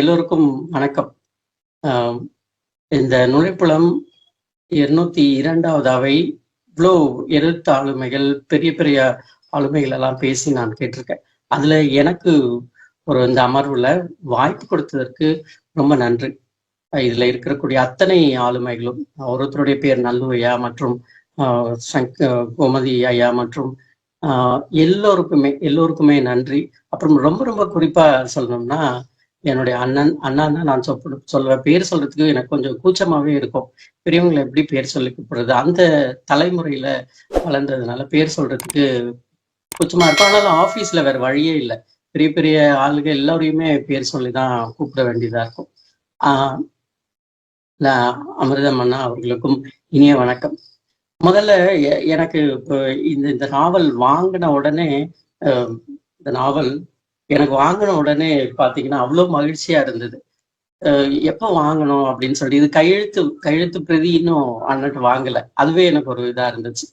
எல்லோருக்கும் வணக்கம். ஆஹ் இந்த நுழைப்புலம் 202வது அவை இவ்வளோ எழுத்து ஆளுமைகள், பெரிய பெரிய ஆளுமைகள் எல்லாம் பேசி நான் கேட்டிருக்கேன். அதுல எனக்கு இந்த அமர்வுல வாய்ப்பு கொடுத்ததற்கு ரொம்ப நன்றி. இதுல இருக்கக்கூடிய அத்தனை ஆளுமைகளும், ஒருத்தருடைய பேர் நல்லு ஐயா மற்றும் கோமதி ஐயா மற்றும் எல்லோருக்குமே நன்றி. அப்புறம் ரொம்ப ரொம்ப குறிப்பா சொல்லணும்னா, என்னுடைய அண்ணா தான் நான் சொல்லுவேன். பேர் சொல்றதுக்கு எனக்கு கொஞ்சம் கூச்சமாவே இருக்கும். பெரியவங்களை எப்படி பேர் சொல்லி கூப்பிடுறது, அந்த தலைமுறையில வளர்ந்ததுனால பேர் சொல்றதுக்கு கூச்சமா இருக்கும். ஆனாலும் ஆபீஸ்ல வேற வழியே இல்லை. பெரிய பெரிய ஆளுங்க எல்லாரையுமே பேர் சொல்லிதான் கூப்பிட வேண்டியதா இருக்கும். நான் அமிர்தம் அண்ணா அவர்களுக்கும் இனிய வணக்கம். முதல்ல எனக்கு இப்போ இந்த நாவல் வாங்கின உடனே, இந்த நாவல் எனக்கு வாங்கின உடனே பாத்தீங்கன்னா அவ்வளவு மகிழ்ச்சியா இருந்தது. எப்போ வாங்கணும் அப்படின்னு சொல்லி, இது கையெழுத்து பிரதி இன்னும் அண்ணன்ட்டு வாங்கல. அதுவே எனக்கு ஒரு இதா இருந்துச்சு.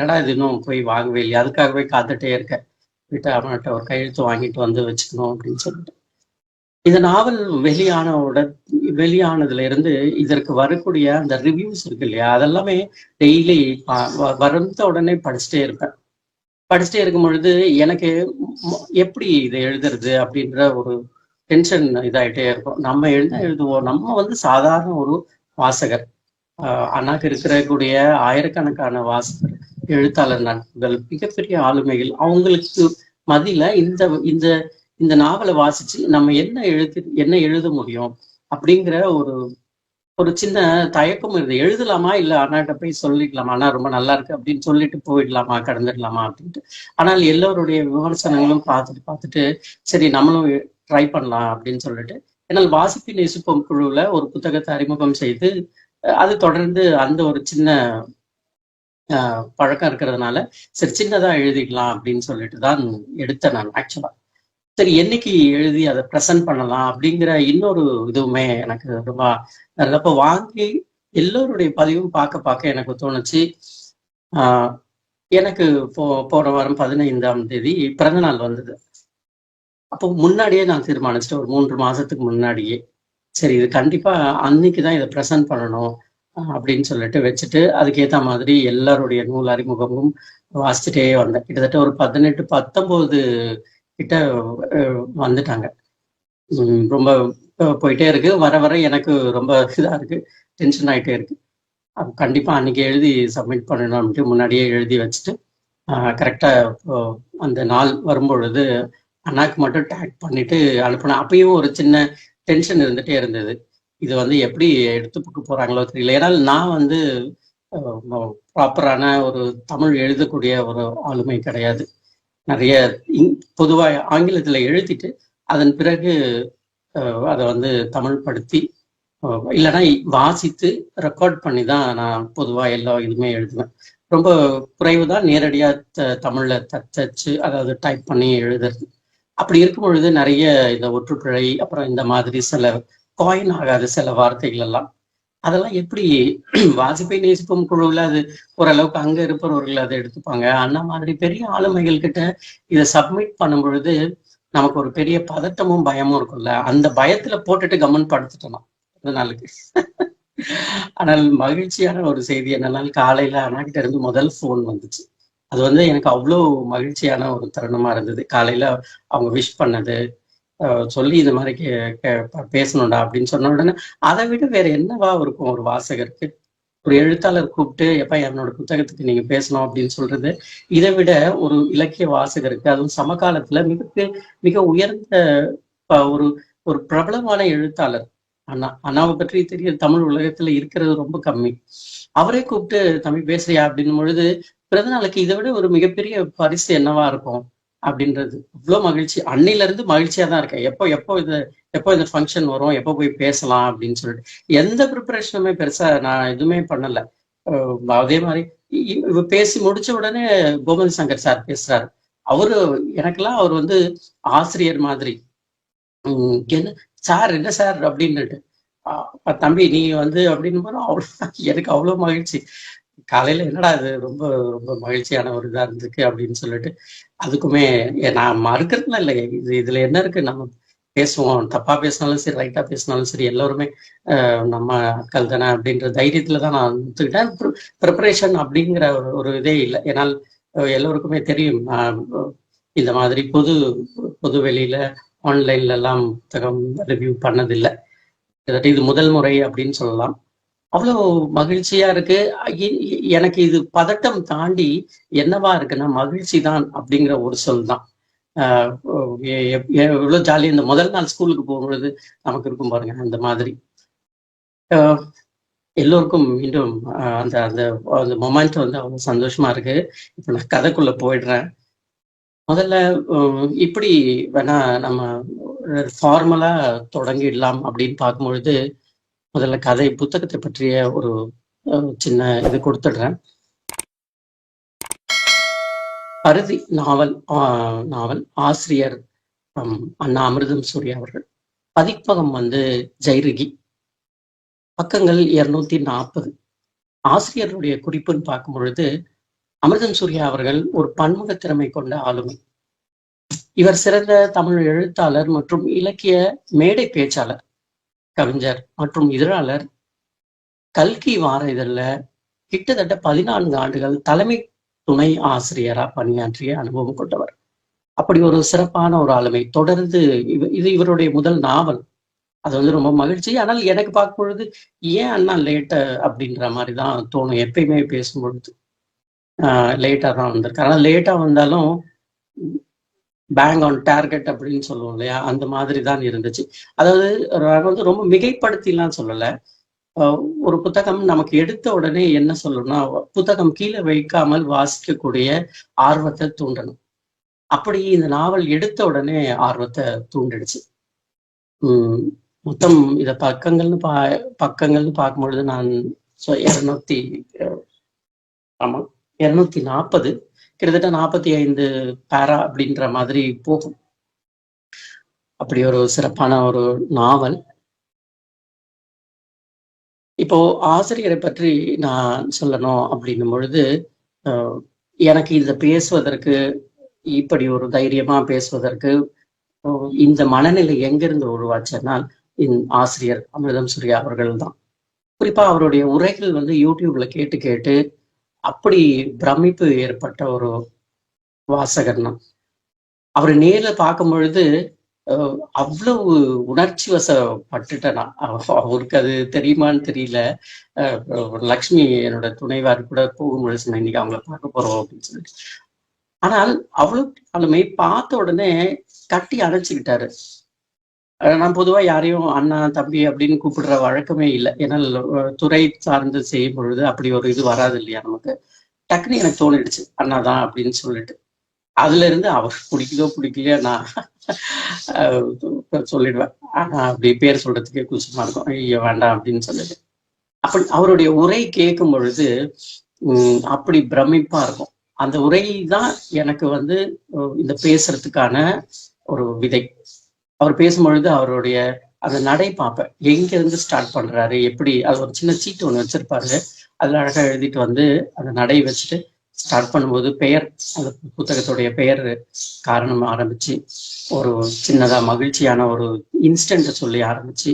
ஏன்னா இது இன்னும் போய் வாங்கவே இல்லையா, அதுக்காகவே காத்துட்டே இருக்கேன். வீட்டு அண்ணன்ட்ட ஒரு கையெழுத்து வாங்கிட்டு வந்து வச்சுக்கணும் அப்படின்னு சொல்லிட்டு. இந்த நாவல் வெளியானதுல இருந்து இதற்கு வரக்கூடிய அந்த ரிவ்யூஸ் இருக்கு இல்லையா, அதெல்லாமே டெய்லி வந்த உடனே படிச்சுட்டே இருப்பேன். படிச்சுட்டே இருக்கும் பொழுது எனக்கு எப்படி இதை எழுதுறது அப்படின்ற ஒரு டென்ஷன் இதாயிட்டே இருக்கும். நம்ம எழுதுவோம், நம்ம சாதாரண ஒரு வாசகர். அண்ணாக்கு இருக்கக்கூடிய ஆயிரக்கணக்கான வாசகர், எழுத்தாளர் நண்பர்கள், மிகப்பெரிய ஆளுமைகள், அவங்களுக்கு மதியில இந்த இந்த இந்த நாவலை வாசிச்சு நம்ம என்ன எழுத முடியும் அப்படிங்கிற ஒரு சின்ன தயக்கம் இருந்தது. எழுதலாமா இல்ல அண்ணாட்ட போய் சொல்லிக்கலாமா, அண்ணா ரொம்ப நல்லா இருக்கு அப்படின்னு சொல்லிட்டு போயிடலாமா, கடந்துடலாமா அப்படின்ட்டு. ஆனால் எல்லோருடைய விமர்சனங்களும் பார்த்துட்டு சரி நம்மளும் ட்ரை பண்ணலாம் அப்படின்னு சொல்லிட்டு, என்னால் வாசிப்பின் நேசிப்போம் குழுவுல ஒரு புத்தகத்தை அறிமுகம் செய்து, அது தொடர்ந்து அந்த ஒரு சின்ன பழக்கம் இருக்கிறதுனால சரி சின்னதா எழுதிக்கலாம் அப்படின்னு சொல்லிட்டு தான் எடுத்தேன் நான். ஆக்சுவலா சரி என்னைக்கு எழுதி அதை ப்ரெசென்ட் பண்ணலாம் அப்படிங்கிற இன்னொரு இதுவுமே எனக்கு ரொம்ப அப்போ வாங்கி எல்லோருடைய பதிவும் பார்க்க எனக்கு தோணுச்சு. எனக்கு போன வாரம் 15ஆம் தேதி பிறந்த நாள் வந்தது. அப்போ முன்னாடியே நான் தீர்மானிச்சிட்டேன், ஒரு 3 மாசத்துக்கு முன்னாடியே, சரி இது கண்டிப்பா அன்னைக்குதான் இதை ப்ரெசென்ட் பண்ணணும் அப்படின்னு சொல்லிட்டு வச்சுட்டு, அதுக்கேற்ற மாதிரி எல்லாருடைய நூல் அறிமுகமும் வாசிச்சுட்டே வந்தேன். கிட்டத்தட்ட ஒரு 18, 19 கிட்ட வந்துட்டாங்க. ரொம்ப போயிட்டே இருக்கு. வர வர எனக்கு ரொம்ப இதா இருக்கு, டென்ஷன் ஆயிட்டே இருக்கு. கண்டிப்பா அன்னைக்கு எழுதி சப்மிட் பண்ணணும் அப்படின்ட்டு முன்னாடியே எழுதி வச்சுட்டு, கரெக்டா அந்த நாள் வரும்பொழுது அண்ணாக்கு மட்டும் டேக் பண்ணிட்டு அனுப்பினேன். அப்பயும் ஒரு சின்ன டென்ஷன் இருந்துட்டே இருந்தது. இது எப்படி எடுத்துக்க போறாங்களோ தெரியல. ஏன்னா நான் ப்ராப்பரான ஒரு தமிழ் எழுதக்கூடிய ஒரு ஆளுமை கிடையாது. நிறைய பொதுவா ஆங்கிலத்துல எழுதிட்டு அதன் பிறகு அதை தமிழ் படுத்தி இல்லைன்னா வாசித்து ரெக்கார்ட் பண்ணி தான் நான் பொதுவா எல்லா இதுவுமே எழுதுவேன். ரொம்ப குறைவு தான் நேரடியா தமிழ்ல தச்சு அதாவது டைப் பண்ணி எழுதுறது. அப்படி இருக்கும் பொழுது நிறைய இந்த ஒற்றுப்பிழை, அப்புறம் இந்த மாதிரி சில காயின் ஆகாத சில வார்த்தைகள் எல்லாம், அதெல்லாம் எப்படி வாசிப்பை நேசிப்பும் குழுவில் அது ஓரளவுக்கு அங்க இருப்பவர்கள் அதை எடுத்துப்பாங்க. அண்ணா மாதிரி பெரிய ஆளுமைகள் கிட்ட இதை சப்மிட் பண்ணும் பொழுது நமக்கு ஒரு பெரிய பதட்டமும் பயமும் இருக்கும்ல, அந்த பயத்துல போட்டுட்டு கம்மன் படுத்துட்டோம் நாளுக்கு. ஆனால் மகிழ்ச்சியான ஒரு செய்தி என்னன்னா, காலையில அண்ணா கிட்ட இருந்து முதல் போன் வந்துச்சு. அது எனக்கு அவ்வளோ மகிழ்ச்சியான ஒரு தருணமா இருந்தது. காலையில அவங்க விஷ் பண்ணது, சொல்லி இந்த மாதிரி பேசணும்டா அப்படின்னு சொன்ன உடனே அதை விட வேற என்னவா இருக்கும் ஒரு வாசகருக்கு? ஒரு எழுத்தாளர் கூப்பிட்டு எப்ப என்னோட புத்தகத்துக்கு நீங்க பேசணும் அப்படின்னு சொல்றது, இதை விட ஒரு இலக்கிய வாசகருக்கு, அதுவும் சமகாலத்துல மிக உயர்ந்த ஒரு ஒரு பிரபலமான எழுத்தாளர் அண்ணாவை பற்றி தெரிய தமிழ் உலகத்துல இருக்கிறது ரொம்ப கம்மி. அவரே கூப்பிட்டு தம்பி பேசுறியா அப்படின்னும் பொழுது, பிறந்த நாளுக்கு இதை விட ஒரு மிகப்பெரிய பரிசு என்னவா இருக்கும் அப்படின்றது இவ்வளவு மகிழ்ச்சி. அன்னையில இருந்து மகிழ்ச்சியா தான் இருக்கேன். எப்போ இந்த ஃபங்க்ஷன் வரும், எப்போ போய் பேசலாம் அப்படின்னு சொல்லிட்டு எந்த ப்ரிப்பரேஷனுமே பெருசா நான் எதுவுமே பண்ணல. அதே மாதிரி பேசி முடிச்ச உடனே கோமதி சங்கர் சார் பேசுறாரு. எனக்கெல்லாம் அவர் ஆசிரியர் மாதிரி. என்ன சார், என்ன சார் அப்படின்னுட்டு, தம்பி நீ அப்படின்னு போது எனக்கு அவ்வளவு மகிழ்ச்சி. காலையில என்னடா இது ரொம்ப ரொம்ப மகிழ்ச்சியான ஒரு இதா இருந்திருக்கு அப்படின்னு சொல்லிட்டு, அதுக்குமே நான் மறுக்கிறதுலாம் இல்லை. இதுல என்ன இருக்கு, நம்ம பேசுவோம், தப்பா பேசினாலும் சரி, ரைட்டா பேசினாலும் சரி, எல்லோருமே நம்ம ஆட்கள் தானே அப்படின்ற தைரியத்துல தான் நான் ஒத்துக்கிட்டேன். ப்ரிப்பரேஷன் அப்படிங்கிற ஒரு இதே இல்லை. ஏன்னால் எல்லோருக்குமே தெரியும், இந்த மாதிரி பொது வெளியில ஆன்லைன்ல எல்லாம் புத்தகம் ரிவ்யூ பண்ணதில்லை. இது முதல் முறை அப்படின்னு சொல்லலாம். அவ்வளோ மகிழ்ச்சியா இருக்கு. எனக்கு இது பதட்டம் தாண்டி என்னவா இருக்குன்னா மகிழ்ச்சி தான் அப்படிங்கிற ஒரு சொல் தான். எவ்வளவு ஜாலியா இந்த முதல் நாள் ஸ்கூலுக்கு போகும்பொழுது நமக்கு இருக்கும் பாருங்க, அந்த மாதிரி எல்லோருக்கும் மீண்டும் அந்த அந்த அந்த மொமெண்ட் வந்து அவ்வளவு சந்தோஷமா இருக்கு. இப்ப நான் கதைக்குள்ள போயிடுறேன். முதல்ல இப்படி வேணா நம்ம ஃபார்மலா தொடங்கிடலாம் அப்படின்னு பார்க்கும்பொழுது, முதல்ல கதை புத்தகத்தை பற்றிய ஒரு சின்ன இது கொடுத்துடுறேன். பருதி நாவல் ஆசிரியர் அண்ணா அமிர்தம் சூர்யா அவர்கள். பதிப்பகம் வந்து ஜெய்ரிகி. பக்கங்கள் 240. ஆசிரியருடைய குறிப்புன்னு பார்க்கும் பொழுது, அமிர்தம் சூர்யா அவர்கள் ஒரு பன்முக திறமை கொண்ட ஆளுமை. இவர் சிறந்த தமிழ் எழுத்தாளர் மற்றும் இலக்கிய மேடை பேச்சாளர், கவிஞர் மற்றும் இதழாளர். கல்கி வார இதழில் கிட்டத்தட்ட 14 ஆண்டுகள் தலைமை துணை ஆசிரியரா பணியாற்றிய அனுபவம் கொண்டவர். அப்படி ஒரு சிறப்பான ஒரு ஆளுமை. தொடர்ந்து இது இவருடைய முதல் நாவல். அது வந்து ரொம்ப மகிழ்ச்சி. ஆனால் எனக்கு பார்க்கும் பொழுது ஏன் அண்ணா லேட்டா அப்படின்ற மாதிரி தான் தோணும். எப்பயுமே பேசும்பொழுது லேட்டா தான் வந்திருக்கு. ஆனால் லேட்டா வந்தாலும் பேங் ஆன் டார்கெட் அப்படின்னு சொல்லுவோம் இல்லையா, அந்த மாதிரி தான் இருந்துச்சு. அதாவது வந்து ரொம்ப மிகைப்படுத்திலாம் சொல்லலை. ஒரு புத்தகம் நமக்கு எடுத்த உடனே என்ன சொல்லணும்னா, புத்தகம் கீழே வைக்காமல் வாசிக்கக்கூடிய ஆர்வத்தை தூண்டணும். அப்படி இந்த நாவல் எடுத்த உடனே ஆர்வத்தை தூண்டிடுச்சு. மொத்தம் இத பக்கங்கள்னு பார்க்கும்பொழுது நான் 240 கிட்டத்தட்ட 45 பேரா அப்படின்ற மாதிரி போகும். அப்படி ஒரு சிறப்பான ஒரு நாவல். இப்போ ஆசிரியரை பற்றி நான் சொல்லணும் அப்படின்னும் பொழுது, எனக்கு இதை பேசுவதற்கு, இப்படி ஒரு தைரியமா பேசுவதற்கு இந்த மனநிலை எங்கிருந்து உருவாச்சுன்னா, ஆசிரியர் அமிர்தம் சூர்யா அவர்கள் தான். குறிப்பா அவருடைய உரைகள் வந்து யூடியூப்ல கேட்டு கேட்டு அப்படி பிரமிப்பு ஏற்பட்ட ஒரு வாசகர் தான். அவரை நேர்ல பார்க்கும் பொழுது அவ்வளவு உணர்ச்சி வசப்பட்டுட்டேன் நான். அவருக்கு அது தெரியுமான்னு தெரியல. லக்ஷ்மி என்னோட துணைவார் கூட போகும்பொழுது சொன்னேன், இன்னைக்கு அவங்கள பார்க்க போறோம் அப்படின்னு சொல்லிட்டு. ஆனால் அவ்வளவு பார்த்த உடனே கட்டி அணைச்சுக்கிட்டாரு. நான் பொதுவா யாரையும் அண்ணா தம்பி அப்படின்னு கூப்பிடுற வழக்கமே இல்லை. ஏன்னா துறை சார்ந்து செய்யும் பொழுது அப்படி ஒரு இது வராது இல்லையா நமக்கு. டக்குன்னு எனக்கு தோணிடுச்சு அண்ணா தான் அப்படின்னு சொல்லிட்டு. அதுல இருந்து அவர் பிடிக்குதோ பிடிக்கலையோ நான் சொல்லிடுவேன். ஆனா அப்படி பேர் சொல்றதுக்கே கூச்சமா இருக்கும், ஐயோ வேண்டாம் அப்படின்னு சொல்லிட்டு. அப்படி அவருடைய உரை கேட்கும் பொழுது அப்படி பிரமிப்பா இருக்கும். அந்த உரை தான் எனக்கு வந்து இந்த பேசுறதுக்கான ஒரு விதை. அவர் பேசும்பொழுது அவருடைய அந்த நடை பார்ப்பேன், எங்க இருந்து ஸ்டார்ட் பண்றாரு, எப்படி. அது ஒரு சின்ன சீட்டு ஒண்ணு வச்சிருப்பாரு, அதுல அழகா எழுதிட்டு வந்து அந்த நடை வச்சுட்டு ஸ்டார்ட் பண்ணும்போது பெயர், அந்த புத்தகத்துடைய பெயர் காரணம் ஆரம்பிச்சு ஒரு சின்னதா மகிழ்ச்சியான ஒரு இன்ஸ்டன்ட் சொல்லி ஆரம்பிச்சு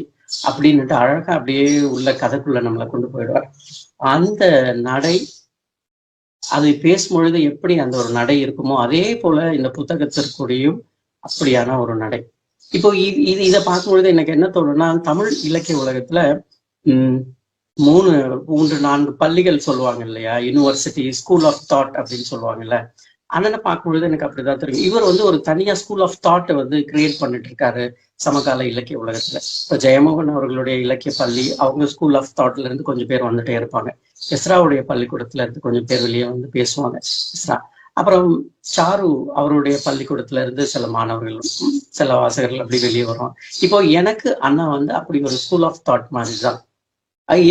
அப்படின்னுட்டு அழகா அப்படியே உள்ள கதைக்குள்ள நம்மளை கொண்டு போயிடுவார். அந்த நடை, அது பேசும்பொழுது எப்படி அந்த ஒரு நடை இருக்குமோ அதே போல இந்த புத்தகத்திற்குடையும் அப்படியான ஒரு நடை. இப்போ இதை பார்க்கும்பொழுது எனக்கு என்ன தோணுன்னா, தமிழ் இலக்கிய உலகத்துல 3-4 பள்ளிகள் சொல்லுவாங்க இல்லையா, யூனிவர்சிட்டி, ஸ்கூல் ஆஃப் தாட் அப்படின்னு சொல்லுவாங்கல்ல. அண்ணனை பார்க்கும்பொழுது எனக்கு அப்படிதான் தெரியும். இவர் வந்து ஒரு தனியா ஸ்கூல் ஆஃப் தாட்டை வந்து கிரியேட் பண்ணிட்டு இருக்காரு சமகால இலக்கிய உலகத்துல. இப்போ ஜெயமோகன் அவர்களுடைய இலக்கிய பள்ளி, அவங்க ஸ்கூல் ஆஃப் தாட்ல இருந்து கொஞ்சம் பேர் வந்துட்டே இருப்பாங்க. எஸ்ராவுடைய பள்ளிக்கூடத்துல இருந்து கொஞ்சம் பேர் வெளியே வந்து பேசுவாங்க. எஸ்ரா, அப்புறம் சாரு அவருடைய பள்ளிக்கூடத்துல இருந்து சில மாணவர்கள், சில வாசகர்கள் அப்படி வெளியே வருவாங்க. இப்போ எனக்கு அண்ணா வந்து அப்படி ஒரு ஸ்கூல் ஆஃப் தாட் மாதிரி தான்.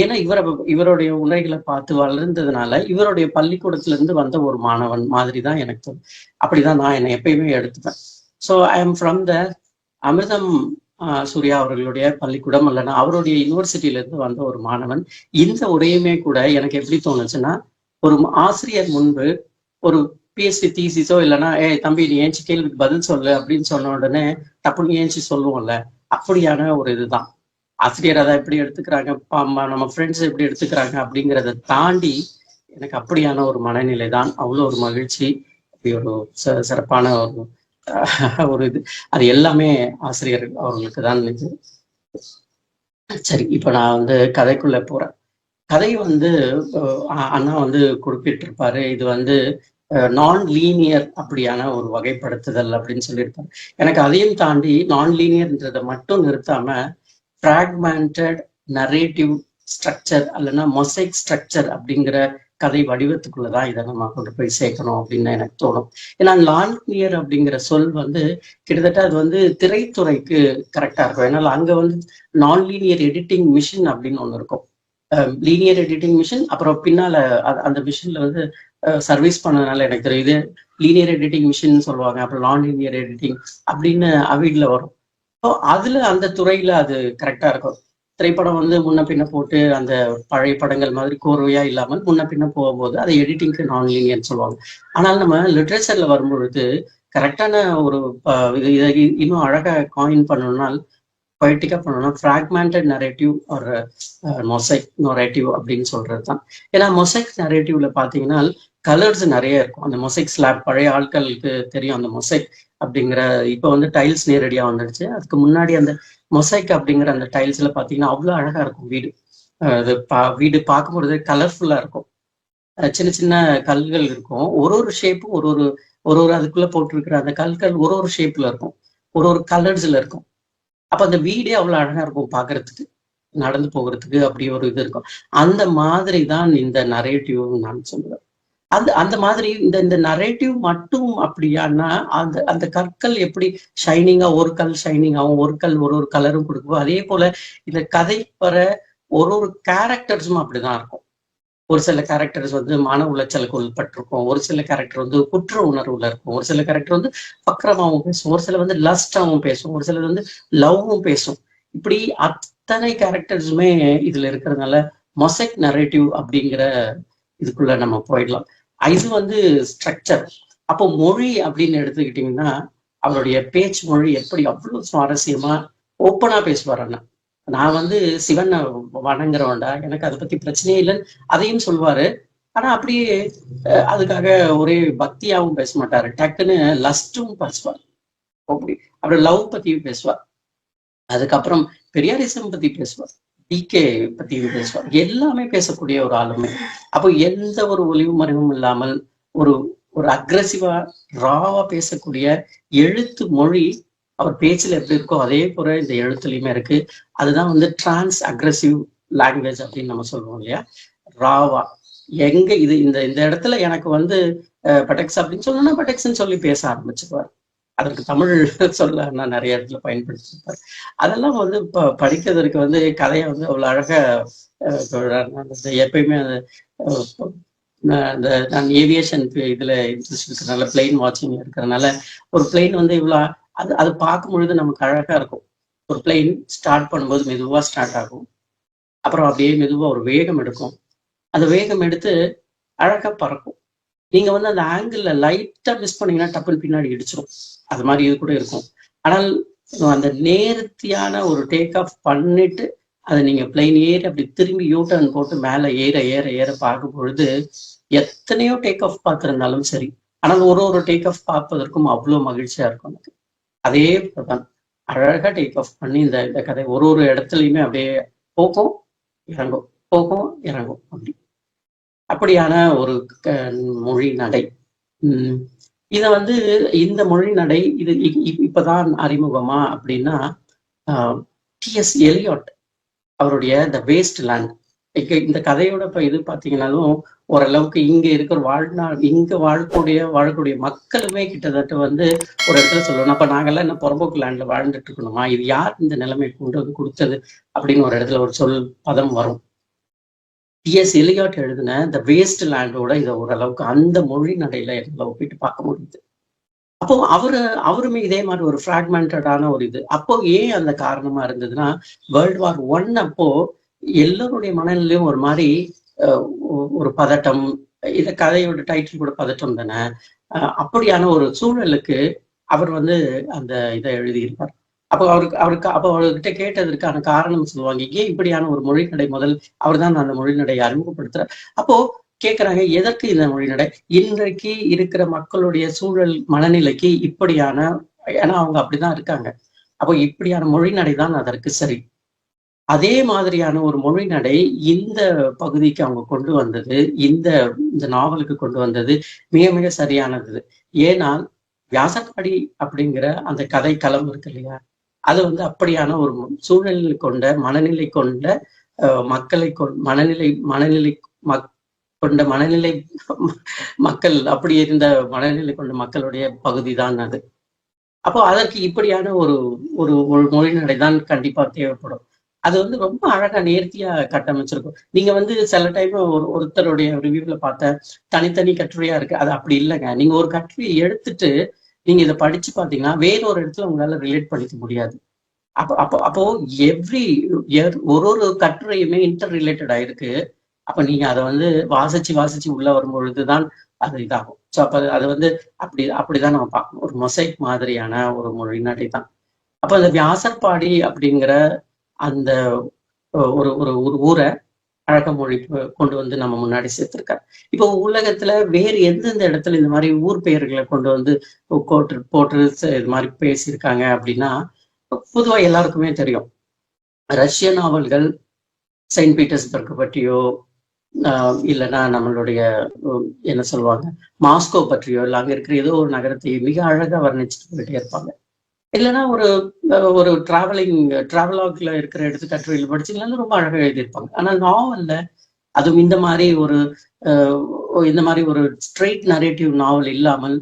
ஏன்னா இவருடைய உரைகளை பார்த்து வளர்ந்ததுனால இவருடைய பள்ளிக்கூடத்துல இருந்து வந்த ஒரு மாணவன் மாதிரி தான் எனக்கு தோணும். அப்படிதான் நான் என்னை எப்பயுமே எடுத்துப்பேன். So I am from the அமிர்தம் சூர்யா அவர்களுடைய பள்ளிக்கூடம், இல்லைன்னா அவருடைய யூனிவர்சிட்டியில இருந்து வந்த ஒரு மாணவன். இந்த உரையுமே கூட எனக்கு எப்படி தோணுச்சுன்னா, ஒரு ஆசிரியர் முன்பு ஒரு பிஎஸ்சி தீசிஸோ இல்லைன்னா தம்பி நீ ஏஞ்சி கேள்விக்கு பதில் சொல்லு அப்படின்னு சொன்ன உடனே டப்புன்னு ஏஞ்சி சொல்லுவோம்ல, அப்படியான ஒரு இதுதான். ஆசிரியர் அதை எப்படி எடுத்துக்கிறாங்க, நம்ம ஃப்ரெண்ட்ஸ் எப்படி எடுத்துக்கிறாங்க அப்படிங்கிறத தாண்டி எனக்கு அப்படியான ஒரு மனநிலை தான். அவ்வளோ ஒரு மகிழ்ச்சி, அப்படி ஒரு சிறப்பான ஒரு இது. அது எல்லாமே ஆசிரியர் அவர்களுக்கு தான் இது. சரி, இப்ப நான் வந்து கதைக்குள்ள போறேன். கதை வந்து அண்ணா வந்து குறிப்பிட்டிருப்பாரு, இது வந்து நான் லீனியர் அப்படியான ஒரு வகைப்படுத்துதல் அப்படின்னு சொல்லியிருப்பாரு. எனக்கு அதையும் தாண்டி நான் லீனியர்ன்றதை மட்டும் நிறுத்தாம ஃப்ராக்மெண்டட் நரேட்டிவ் ஸ்ட்ரக்சர் அல்லனா மொசைக் ஸ்ட்ரக்சர் அப்படிங்கிற கதை வடிவத்துக்குள்ளதான் இதை நம்ம கொண்டு போய் சேர்க்கணும் அப்படின்னு எனக்கு தோணும். ஏன்னா நான் லீனியர் அப்படிங்கிற சொல் வந்து கிட்டத்தட்ட அது வந்து திரைத்துறைக்கு கரெக்டா இருக்கும். ஏன்னா அங்க வந்து நான் லீனியர் எடிட்டிங் மிஷின் அப்படின்னு ஒண்ணு இருக்கும். லீனியர் எடிட்டிங் மிஷின், அப்புறம் பின்னால அந்த மிஷின்ல வந்து சர்வீஸ் பண்ணதுனால எனக்கு தெரியும் இது லீனியர் எடிட்டிங் மிஷின் சொல்லுவாங்க, அப்புறம் நான் லீனியர் எடிட்டிங் அப்படின்னு அவிட்ல வரும். ஸோ அதுல அந்த துறையில அது கரெக்டா இருக்கும். திரைப்படம் வந்து முன்ன பின்ன போட்டு அந்த பழைய படங்கள் மாதிரி கோர்வையா இல்லாமல் முன்ன பின்ன போகும்போது அதை எடிட்டிங்க்கு நான் லீனியர்னு சொல்லுவாங்க. ஆனால் நம்ம லிட்ரேச்சர்ல வரும்பொழுது கரெக்டான ஒரு இதை இன்னும் அழகா காயின் பண்ணணும்னால் பொய்டிக்கா பண்ணணும், ஃப்ராக்மெண்டட் நரேட்டிவ் ஒரு மொசைக் நரேட்டிவ் அப்படின்னு சொல்றது தான். ஏன்னா மொசைக் நரேட்டிவ்ல பாத்தீங்கன்னா கலர்ஸ் நிறைய இருக்கும். அந்த மொசைக் ஸ்லாப் பழைய ஆட்களுக்கு தெரியும் அந்த மொசைக் அப்படிங்கிற. இப்போ வந்து டைல்ஸ் நேரடியா வந்துடுச்சு. அதுக்கு முன்னாடி அந்த மொசைக் அப்படிங்கிற அந்த டைல்ஸ்ல பாத்தீங்கன்னா அவ்வளவு அழகா இருக்கும் வீடு. அது வீடு பார்க்கும்பொழுது கலர்ஃபுல்லா இருக்கும். சின்ன சின்ன கல்கள் இருக்கும். ஒரு ஒரு ஷேப்பும் ஒரு ஒரு ஒரு ஒரு அதுக்குள்ள போட்டிருக்கிற அந்த கல்கள் ஒரு ஒரு ஷேப்ல இருக்கும், ஒரு ஒரு கலர்ஸ்ல இருக்கும். அப்ப அந்த வீடே அவ்வளவு அழகா இருக்கும் பாக்குறதுக்கு, நடந்து போகிறதுக்கு அப்படி ஒரு இது இருக்கும். அந்த மாதிரி தான் இந்த நரேட்டிவ் நான் சொல்லுவேன். அந்த மாதிரி இந்த இந்த நரேட்டிவ் மட்டும் அப்படியானா அந்த அந்த கற்கள் எப்படி ஷைனிங்கா, ஒரு கல் ஷைனிங் ஆகும், ஒரு கல் ஒரு ஒரு கலரும் கொடுக்கும். அதே போல இந்த கதை வர ஒரு ஒரு கேரக்டர்ஸும் அப்படிதான் இருக்கும். ஒரு சில கேரக்டர்ஸ் வந்து மன உளைச்சலுக்கு உட்பட்டிருக்கும், ஒரு சில கேரக்டர் வந்து குற்ற உணர்வுல இருக்கும், ஒரு சில கேரக்டர் வந்து பக்கிரமாவும் பேசும், ஒரு சில வந்து லஸ்டாவும் பேசும், ஒரு சிலது வந்து லவ்வும் பேசும். இப்படி அத்தனை கேரக்டர்ஸுமே இதுல இருக்கிறதுனால மொசைக் நரேட்டிவ் அப்படிங்கிற இதுக்குள்ள நம்ம போயிடலாம். இது வந்து ஸ்ட்ரக்சர். அப்போ மொழி அப்படின்னு எடுத்துக்கிட்டீங்கன்னா அவருடைய பேச்சு மொழி எப்படி அவ்வளவு சுவாரஸ்யமா ஓப்பனா பேசுவார் அண்ணா. நான் வந்து சிவனை வணங்குறவன்டா, எனக்கு அதை பத்தி பிரச்சனையே இல்லைன்னு அதையும் சொல்லுவாரு. ஆனா அப்படியே அதுக்காக ஒரே பக்தியாவும் பேச மாட்டாரு, டக்குன்னு லஸ்டும் பேசுவார். அப்படி அப்புறம் லவ் பத்தியும் பேசுவார். அதுக்கப்புறம் பெரியாரிசம் பத்தி பேசுவார், டிகே பத்தியும் பேசுவார். எல்லாமே பேசக்கூடிய ஒரு ஆளுமை. அப்போ எந்த ஒரு ஒளிவு மறைவும் இல்லாமல் ஒரு ஒரு அக்ரெசிவா ராவா பேசக்கூடிய எழுத்து மொழி அவர் பேச்சுல எப்படி இருக்கோ அதே போல இந்த எழுத்துலயுமே இருக்கு. அதுதான் வந்து டிரான்ஸ் அக்ரெசிவ் லாங்குவேஜ் அப்படின்னு நம்ம சொல்லுவோம் இல்லையா, ராவா. எங்க இது இந்த இந்த இடத்துல எனக்கு வந்து பட்டெக்ஸ் அப்படின்னு சொல்லணும்னா பட்டெக்ஸ்ன்னு சொல்லி பேச ஆரம்பிச்சுக்குவார். அதற்கு தமிழ் சொல்ல நான் நிறைய இடத்துல பயன்படுத்திருப்பார். அதெல்லாம் வந்து இப்ப படிக்கிறதுக்கு வந்து கதையை வந்து அவ்வளவு அழகா எப்பயுமே நான் ஏவியேஷன் இதுல இன்ட்ரெஸ்ட் இருக்கிறதுனால, பிளெயின் வாட்சிங் இருக்கிறதுனால ஒரு பிளெயின் வந்து இவ்வளவு அது பார்க்கும் பொழுது நமக்கு அழகா இருக்கும். ஒரு பிளெயின் ஸ்டார்ட் பண்ணும்போது மெதுவா ஸ்டார்ட் ஆகும், அப்புறம் அப்படியே மெதுவா ஒரு வேகம் எடுக்கும், அந்த வேகம் எடுத்து அழகா பறக்கும். நீங்க வந்து அந்த ஆங்கிள் லைட்டா மிஸ் பண்ணீங்கன்னா டப்புன்னு பின்னாடி இடிச்சிடும். அது மாதிரி இது கூட இருக்கும். ஆனால் அந்த நேர்த்தியான ஒரு டேக் ஆஃப் பண்ணிட்டு அதை நீங்க பிளெயின் ஏறி அப்படி திரும்பி யூ டர்ன் போட்டு மேல ஏற ஏற ஏற பார்க்கும் பொழுது எத்தனையோ டேக் ஆஃப் பார்த்திருந்தாலும் சரி, ஆனால் ஒரு ஒரு டேக் ஆஃப் பார்ப்பதற்கும் அவ்வளவு மகிழ்ச்சியா இருக்கும் எனக்கு. அதே போலதான் அழகா டேக் ஆஃப் பண்ணி இந்த இந்த கதை ஒரு ஒரு இடத்துலயுமே அப்படியே போகும் இறங்கும், போகும் இறங்கும். அப்படியான ஒரு மொழி நடை. இத வந்து இந்த மொழி நடை இது இப்பதான் அறிமுகமா அப்படின்னா டிஎஸ் எலியாட் அவருடைய த வேஸ்ட் லேண்ட். இந்த கதையோட இப்ப இது பாத்தீங்கன்னாலும் ஓரளவுக்கு இங்க இருக்கிற இங்க வாழக்கூடிய மக்களுமே கிட்டத்தட்ட வந்து ஒரு இடத்துல சொல்லணும், அப்ப நாங்கெல்லாம் என்ன புறம்போக்கு லேண்ட்ல வாழ்ந்துட்டு இருக்கணுமா, இது யார் இந்த நிலைமை கொண்டு வந்து கொடுத்தது அப்படின்னு ஒரு இடத்துல ஒரு சொல் பதம் வரும். டிஎஸ் எலியாட் எழுதின த வேஸ்ட் லேண்டோட இதை ஓரளவுக்கு அந்த மொழி நடையில எங்களை ஒப்பிட்டு பார்க்க முடியுது. அப்போ அவருமே இதே மாதிரி ஒரு ஃப்ராக்மெண்டடான ஒரு இது. அப்போ ஏன் அந்த காரணமா இருந்ததுன்னா, வேர்ல்டு வார் 1 அப்போ எல்லோருடைய மனநிலையும் ஒரு மாதிரி ஒரு பதட்டம். இந்த கதையோட டைட்டில் கூட பதட்டம் தானே. அப்படியான ஒரு சூழலுக்கு அவர் வந்து அந்த இதை எழுதியிருப்பார். அப்போ அவர்கிட்ட கேட்டதற்கான காரணம் சொல்லுவாங்க, ஏன் இப்படியான ஒரு மொழிநடை முதல் அவர் தான் அந்த மொழிநடையை அறிமுகப்படுத்துறார். அப்போ கேட்கிறாங்க, எதற்கு இந்த மொழிநடை? இன்றைக்கு இருக்கிற மக்களுடைய சூழல் மனநிலைக்கு இப்படியான, ஏன்னா அவங்க அப்படிதான் இருக்காங்க. அப்போ இப்படியான மொழிநடை தான் அதற்கு சரி. அதே மாதிரியான ஒரு மொழிநடை இந்த பகுதிக்கு அவங்க கொண்டு வந்தது, இந்த இந்த நாவலுக்கு கொண்டு வந்தது மிக மிக சரியானது. ஏனால் வியாசப்பாடி அப்படிங்கிற அந்த கதை களம் இருக்கு இல்லையா, அது வந்து அப்படியான ஒரு சூழல் கொண்ட மனநிலை கொண்ட மக்களை மனநிலை மனநிலை கொண்ட மனநிலை மக்கள், அப்படி இருந்த மனநிலை கொண்ட மக்களுடைய பகுதி தான் அது. அப்போ அதற்கு இப்படியான ஒரு ஒரு ஒரு மொழிநடை தான் கண்டிப்பா தேவைப்படும். அது வந்து ரொம்ப அழகா நேர்த்தியா கட்டமைச்சிருக்கும். நீங்க வந்து சில டைம் ஒருத்தருடைய ரிவ்யூல பார்த்த தனித்தனி கட்டுரையா இருக்கு, அது அப்படி இல்லைங்க. நீங்க ஒரு கட்டுரையை எடுத்துட்டு நீங்க இதை படிச்சு பார்த்தீங்கன்னா வேற ஒரு இடத்துல உங்களால ரிலேட் பண்ணிக்க முடியாது. அப்போ அப்போ அப்போ எவ்ரி ஒரு கட்டுரையுமே இன்டர் ரிலேட்டடா இருக்கு. அப்ப நீங்க அதை வந்து வாசிச்சு வாசிச்சு உள்ள வரும்பொழுதுதான் அது இதாகும். ஸோ அப்ப அது வந்து அப்படிதான் நம்ம பார்க்கணும். ஒரு மொசைக் மாதிரியான ஒரு மொழிநடை தான். அப்ப அந்த வியாசர்பாடி அப்படிங்கிற அந்த ஒரு ஒரு ஒரு ஊரை அழக மொழி கொண்டு வந்து நம்ம முன்னாடி சேர்த்திருக்காரு. இப்போ உலகத்துல வேறு எந்தெந்த இடத்துல இந்த மாதிரி ஊர் பெயர்களை கொண்டு வந்து போட்டு இது மாதிரி பேசியிருக்காங்க அப்படின்னா, பொதுவா எல்லாருக்குமே தெரியும். ரஷ்ய நாவல்கள் செயின்ட் பீட்டர்ஸ்பர்க் பற்றியோ, இல்லைன்னா நம்மளுடைய என்ன சொல்லுவாங்க, மாஸ்கோ பற்றியோ, இல்லை அங்க இருக்கிற ஏதோ ஒரு நகரத்தை மிக அழகா வர்ணிச்சுட்டு போயிட்டே இருப்பாங்க. இல்லைன்னா ஒரு ஒரு டிராவலாக்ல இருக்கிற எடுத்து கட்டுரையில் படிச்சீங்கன்னா ரொம்ப அழகா எழுதியிருப்பாங்க. ஆனால் நாவல்ல, அதுவும் இந்த மாதிரி ஒரு ஸ்ட்ரெயிட் நரேட்டிவ் நாவல் இல்லாமல்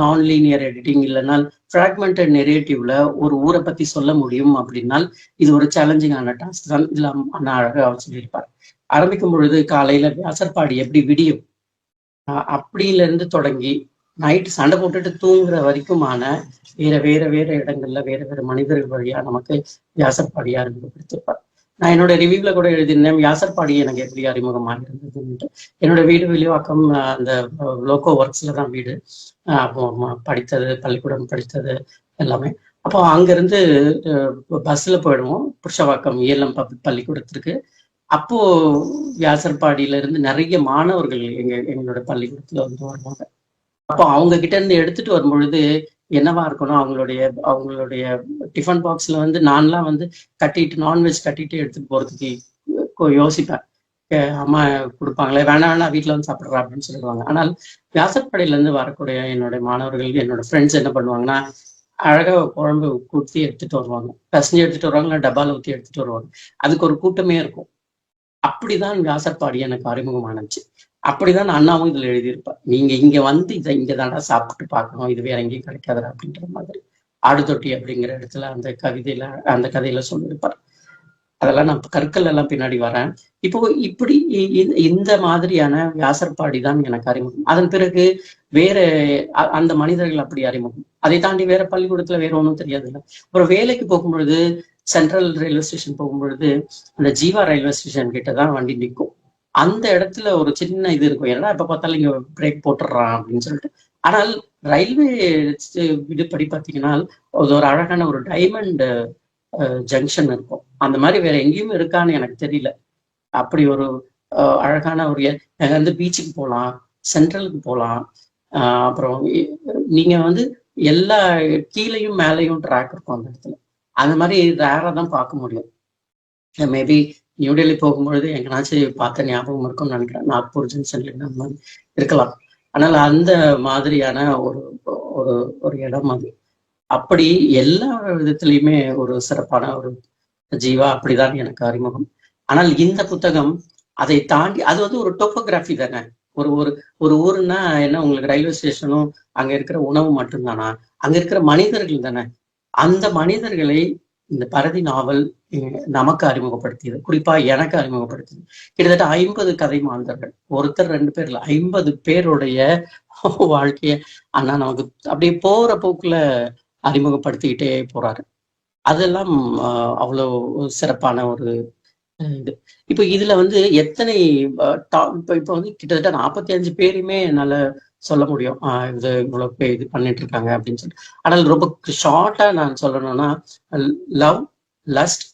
நான் லீனியர் எடிட்டிங் இல்லைனால் ஃப்ராக்மெண்டட் நெரேட்டிவ்ல ஒரு ஊரை பத்தி சொல்ல முடியும் அப்படின்னால் இது ஒரு சேலஞ்சிங்கான டாஸ்க் தான். இதுல அண்ணா அழகா அவர் சொல்லியிருப்பார். ஆரம்பிக்கும் பொழுது காலையில வியாசர்பாடி எப்படி விடியும் அப்படில இருந்து தொடங்கி நைட்டு சண்டை போட்டுட்டு தூங்குற வரைக்குமான வேற வேற இடங்கள்ல வேற வேற மனிதர்கள் வழியா நமக்கு வியாசர்பாடியா அறிமுகப்படுத்திருப்பார். நான் என்னோட ரிவ்யூல கூட எழுதியிருந்தேன், வியாசர்பாடி எனக்கு எப்படி அறிமுகமாக இருந்ததுன்ட்டு. என்னோட வீடு வில்லிவாக்கம், அந்த லோகோ ஒர்க்ஸ்ல தான் வீடு. அப்போ படித்தது, பள்ளிக்கூடம் படித்தது எல்லாமே. அப்போ அங்கிருந்து பஸ்ல போயிடுவோம் புருஷவாக்கம் ஏலம் பள்ளிக்கூடத்திற்கு. அப்போ வியாசர்பாடியில இருந்து நிறைய மாணவர்கள் எங்களோட பள்ளிக்கூடத்துல வந்து வருவாங்க. அப்போ அவங்க கிட்ட இருந்து எடுத்துட்டு வரும் பொழுது என்னவா இருக்கணும், அவங்களுடைய டிஃபன் பாக்ஸ்ல வந்து நான்லாம் வந்து நான்வெஜ் கட்டிட்டு எடுத்துட்டு போறதுக்கு யோசிப்பேன். அம்மா கொடுப்பாங்களே, வேணா வீட்டுல வந்து சாப்பிட்றா அப்படின்னு சொல்லிடுவாங்க. ஆனால் வியாசர்பாடியில இருந்து வரக்கூடிய என்னுடைய மாணவர்கள், என்னோட ஃப்ரெண்ட்ஸ் என்ன பண்ணுவாங்கன்னா, அழகா குழம்பு ஊற்றி எடுத்துட்டு வருவாங்க. பசஞ்சு எடுத்துட்டு வருவாங்க, இல்லை டப்பால ஊற்றி எடுத்துட்டு வருவாங்க. அதுக்கு ஒரு கூட்டமே இருக்கும். அப்படிதான் வியாசர்பாடி எனக்கு அறிமுகமானச்சு. அப்படிதான் அண்ணாவும் இதுல எழுதியிருப்பார். நீங்க இங்க வந்து இதை இங்க தாண்டா சாப்பிட்டு பார்க்கணும், இது வேற எங்கேயும் கிடைக்காதா அப்படின்ற மாதிரி. ஆடு தொட்டி அப்படிங்கிற இடத்துல அந்த கதையில சொல்லியிருப்பார். அதெல்லாம் நான் கற்கள் எல்லாம் பின்னாடி வரேன். இப்போ இப்படி இந்த மாதிரியான வியாசர்பாடி தான் எனக்கு அறிமுகம். அதன் பிறகு வேற அந்த மனிதர்கள் அப்படி அறிமுகம். அதை தாண்டி வேற பள்ளிக்கூடத்துல வேற ஒன்றும் தெரியாதுல்ல. அப்புறம் வேலைக்கு போகும்பொழுது சென்ட்ரல் ரயில்வே ஸ்டேஷன் போகும்பொழுது அந்த ஜீவா ரயில்வே ஸ்டேஷன் கிட்டதான் வண்டி நிற்கும். அந்த இடத்துல ஒரு சின்ன இது இருக்கும், ஏன்னா எப்ப பார்த்தாலும் இங்க பிரேக் போட்டுடுறான் அப்படின்னு சொல்லிட்டு. ஆனால் ரயில்வே விடுபடி பார்த்தீங்கன்னா அது ஒரு அழகான ஒரு டைமண்ட் ஜங்ஷன் இருக்கும். அந்த மாதிரி வேற எங்கேயும் இருக்கான்னு எனக்கு தெரியல. அப்படி ஒரு அழகான ஒரு வந்து பீச்சுக்கு போகலாம், சென்ட்ரலுக்கு போகலாம். அப்புறம் நீங்க வந்து எல்லா கீழையும் மேலையும் ட்ராக் இருக்கும் அந்த இடத்துல. அந்த மாதிரி ரேரா தான் பார்க்க முடியும். மேபி நியூ டெல்லி போகும்பொழுது எங்கனாச்சும் பார்த்த ஞாபகம் இருக்கும்னு நினைக்கிறேன். நாக்பூர் ஜங்ஷன்ல அந்த மாதிரி இருக்கலாம். ஆனால் அந்த மாதிரியான ஒரு ஒரு ஒரு இடம் அது. அப்படி எல்லா விதத்திலையுமே ஒரு சிறப்பான ஒரு ஜீவா அப்படிதான் எனக்கு அறிமுகம். ஆனால் இந்த புத்தகம் அதை தாண்டி, அது வந்து ஒரு டோபோகிராஃபி தானே. ஒரு ஒரு ஒரு ஊருன்னா என்ன, உங்களுக்கு ரயில்வே ஸ்டேஷனும் அங்க இருக்கிற உணவு மட்டும்தானா? அங்க இருக்கிற மனிதர்கள் தானே. அந்த மனிதர்களை இந்த பரதி நாவல் நமக்கு அறிமுகப்படுத்தியது, குறிப்பா எனக்கு அறிமுகப்படுத்தியது. கிட்டத்தட்ட 50 கதை மாந்தர்கள், ஒருத்தர் 2 பேர் இல்ல, 50 பேருடைய வாழ்க்கைய ஆனா நமக்கு அப்படியே போற போக்குல அறிமுகப்படுத்திக்கிட்டே போறாரு. அதெல்லாம் அவ்வளவு சிறப்பான ஒரு இது இப்போ இதுல வந்து எத்தனை இப்போ வந்து கிட்டத்தட்ட 45 பேரையுமே என்னால சொல்ல முடியும். இது இவ்வளவு பேர் இது பண்ணிட்டு இருக்காங்க அப்படின்னு சொல்லிட்டு. ஆனால் ரொம்ப ஷார்ட்டா நான் சொல்லணும்னா, லவ், லஸ்ட்,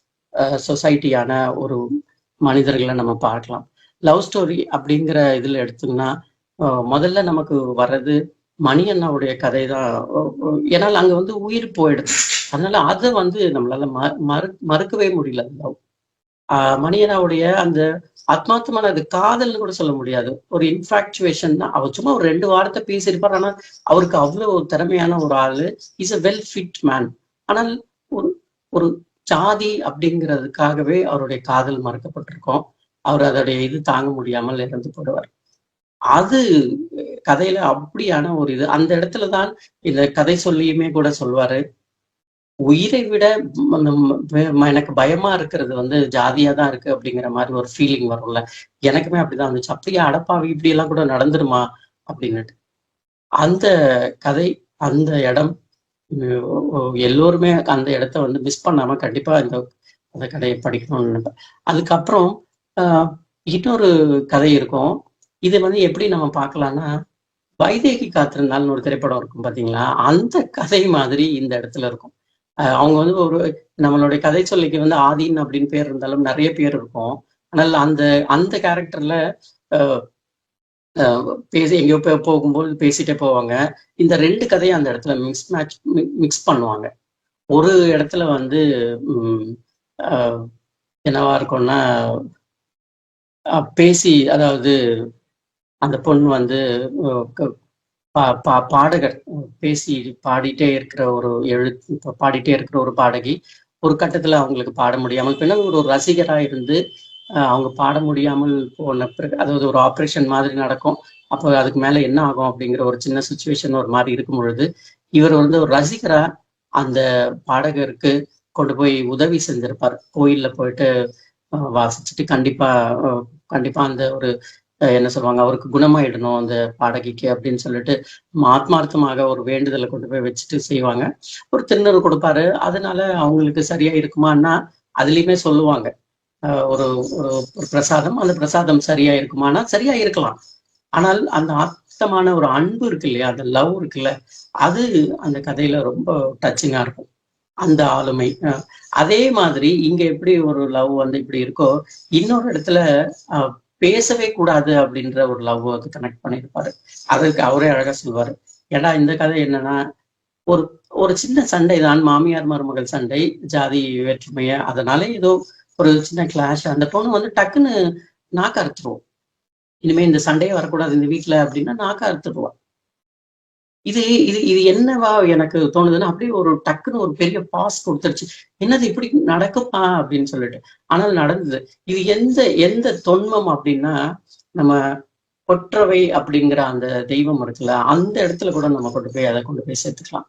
சொசைட்டியான ஒரு மனிதர்களை நம்ம பார்க்கலாம். லவ் ஸ்டோரி அப்படிங்கிற இதுல எடுத்தோம்னா, முதல்ல நமக்கு வர்றது மணி அண்ணாவுடைய கதை தான். ஏன்னால் அங்க வந்து உயிர் போயிடுது. அதனால அதை வந்து நம்மளால மறுக்கவே முடியல. லவ், மணியனாவுடைய அந்த ஆத்மார்த்தமான அது காதல்னு கூட சொல்ல முடியாது, ஒரு இன்ஃபாக்சுவேஷன் தான். அவர் சும்மா ஒரு 2 வாரத்தை பேசியிருப்பார். ஆனா அவருக்கு அவ்வளவு திறமையான ஒரு ஆளு. Is a well fit man. ஆனால் ஒரு ஒரு ஜாதி அப்படிங்கிறதுக்காகவே அவருடைய காதல் மறுக்கப்பட்டிருக்கோம். அவர் அதோடைய இது தாங்க முடியாமல் இறந்து போடுவார். அது கதையில அப்படியான ஒரு இது. அந்த இடத்துலதான் இந்த கதை சொல்லியுமே கூட சொல்வாரு, உயிரை விட எனக்கு பயமா இருக்கிறது வந்து ஜாதியா தான் இருக்கு அப்படிங்கிற மாதிரி ஒரு ஃபீலிங் வரும்ல. எனக்குமே அப்படிதான் இருந்துச்சு. அப்படியே அடப்பாவி இப்படி எல்லாம் கூட நடந்துருமா அப்படின்னுட்டு. அந்த கதை, அந்த இடம், எல்லோருமே அந்த இடத்த வந்து மிஸ் பண்ணாம கண்டிப்பா அந்த கதையை படிக்கணும்னு நினைப்பேன். அதுக்கப்புறம் இன்னொரு கதை இருக்கும். இதை வந்து எப்படி நம்ம பார்க்கலாம்னா, வைதேகி காத்திருந்தால்னு ஒரு திரைப்படம் இருக்கும் பாத்தீங்களா, அந்த கதை மாதிரி இந்த இடத்துல இருக்கும். அவங்க வந்து ஒரு நம்மளுடைய கதை சொல்லிக்கு வந்து ஆதீன் அப்படின்னு பேர் இருந்தாலும் நிறைய பேர் இருக்கும். ஆனால் அந்த அந்த கேரக்டர்ல பேசி எங்கேயோ போகும்போது பேசிட்டே போவாங்க. இந்த 2 கதையை அந்த இடத்துல மிக்ஸ் பண்ணுவாங்க. ஒரு இடத்துல வந்து என்னவா இருக்கும்னா, பேசி, அதாவது அந்த பொண்ணு வந்து பாடகர் பேசி பாடிட்டே இருக்கிற ஒரு பாடிட்டே இருக்கிற ஒரு பாடகி, ஒரு கட்டத்துல அவங்களுக்கு பாட முடியாமல் பின்னர் ஒரு ரசிகரா இருந்து அவங்க பாட முடியாமல் போன பிறகு, அதாவது ஒரு ஆப்ரேஷன் மாதிரி நடக்கும். அப்போ அதுக்கு மேல என்ன ஆகும் அப்படிங்கிற ஒரு சின்ன சுச்சுவேஷன் ஒரு மாதிரி இருக்கும் பொழுது, இவர் வந்து ஒரு ரசிகரா அந்த பாடகருக்கு கொண்டு போய் உதவி செஞ்சிருப்பார். கோயில்ல போயிட்டு வாசிச்சுட்டு கண்டிப்பா அந்த ஒரு என்ன சொல்லுவாங்க, அவருக்கு குணமாயிடணும் அந்த பாடகிக்கு அப்படின்னு சொல்லிட்டு ஆத்மார்த்தமாக ஒரு வேண்டுதலை கொண்டு போய் வச்சுட்டு செய்வாங்க. ஒரு திருநூறு கொடுப்பாரு. அதனால அவங்களுக்கு சரியா இருக்குமான்னா அதுலயுமே சொல்லுவாங்க, ஒரு ஒரு பிரசாதம், அந்த பிரசாதம் சரியா இருக்குமானா சரியா இருக்கலாம். ஆனால் அந்த ஆத்தமான ஒரு அன்பு இருக்கு இல்லையா, அந்த லவ் இருக்குல்ல, அது அந்த கதையில ரொம்ப டச்சிங்கா இருக்கும். அந்த ஆளுமை. அதே மாதிரி இங்க எப்படி ஒரு லவ் வந்து இப்படி இருக்கோ, இன்னொரு இடத்துல பேசவே கூடாது அப்படின்ற ஒரு லவ் வந்து கனெக்ட் பண்ணியிருப்பாரு. அதுக்கு அவரே அழகா சொல்வாரு. ஏன்னா இந்த கதை என்னன்னா, ஒரு ஒரு சின்ன சண்டை தான், மாமியார் மருமகள் சண்டை, ஜாதி வேற்றுமைய, அதனால ஏதோ ஒரு சின்ன கிளாஷ். அந்த பொண்ணு வந்து டக்குன்னு நாக்க அறுத்துருவோம். இனிமே இந்த சண்டையே வரக்கூடாது இந்த வீட்டுல அப்படின்னா நாக்க அறுத்துருவா. இது இது இது என்னவா எனக்கு தோணுதுன்னா, அப்படியே ஒரு டக்குன்னு ஒரு பெரிய பாஸ் கொடுத்துருச்சு. என்னது இப்படி நடக்குமா அப்படின்னு சொல்லிட்டு. ஆனால் நடந்தது. இது எந்த தொன்மம் அப்படின்னா, நம்ம கொற்றவை அப்படிங்கிற அந்த தெய்வம் இருக்குல்ல, அந்த இடத்துல கூட நம்ம அதை கொண்டு போய் சேர்த்துக்கலாம்.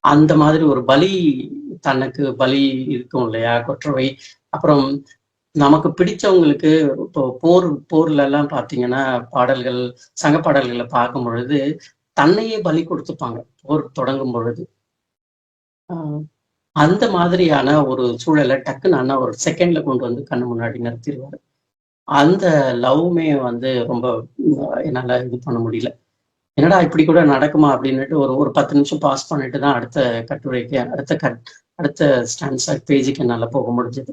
அந்த மாதிரி ஒரு பலி, தனக்கு பலி இருக்கும் இல்லையா கொற்றவை. அப்புறம் நமக்கு பிடிச்சவங்களுக்கு இப்போ போர்ல எல்லாம் பாத்தீங்கன்னா, பாடல்கள், சங்க பாடல்களை பார்க்கும் பொழுது தன்னையே பலி கொடுத்துப்பாங்க போர் தொடங்கும் பொழுது. அந்த மாதிரியான ஒரு சூழலை டக்குன்னு அண்ணா ஒரு செகண்ட்ல கொண்டு வந்து கண்ணு முன்னாடி நிறுத்திடுவாரு. அந்த லவ்வுமே வந்து ரொம்ப என்னால இது பண்ண முடியல. என்னடா இப்படி கூட நடக்குமா அப்படின்னுட்டு ஒரு 10 நிமிஷம் பாஸ் பண்ணிட்டு தான் அடுத்த கட்டுரைக்கு அடுத்த ஸ்டான்ஸ் பேஜுக்கு என்னால போக முடிஞ்சது.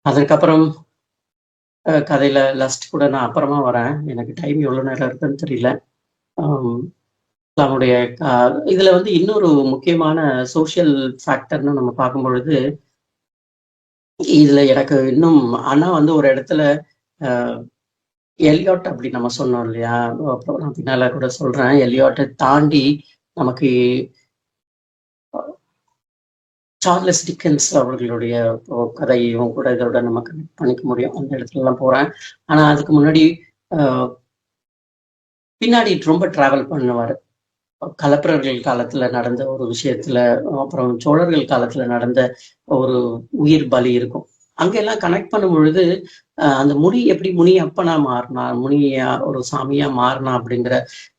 அதுக்கப்புறம் கதையில லஸ்ட் கூட நான் அப்புறமா வரேன். எனக்கு டைம் எவ்வளவு நேரம் இருக்குன்னு தெரியல. நம்முடைய இதுல வந்து இன்னொரு முக்கியமான சோசியல் ஃபேக்டர்னு நம்ம பார்க்கும் பொழுது, இதுல எனக்கு இன்னும் அண்ணா வந்து ஒரு இடத்துல எலியாட் அப்படி நம்ம சொன்னோம் இல்லையா, அப்புறம் நான் பின்னால கூட சொல்றேன். எலியாட்டை தாண்டி நமக்கு சார்லஸ் டிக்கன்ஸ் அவர்களுடைய கதையும் கூட இதோட நம்ம கனெக்ட் பண்ணிக்க முடியும். அந்த இடத்துல எல்லாம் போறேன். ஆனா அதுக்கு முன்னாடி பின்னாடி ரொம்ப டிராவல் பண்ணுவாரு. கலப்பிரர்கள் காலத்துல நடந்த ஒரு விஷயத்துல, அப்புறம் சோழர்கள் காலத்துல நடந்த ஒரு உயிர் பலி இருக்கும். அங்கெல்லாம் கனெக்ட் பண்ணும் பொழுது அந்த முனி எப்படி முனி அப்பனா மாறினா, முனியா ஒரு சாமியா மாறினா அப்படிங்கிற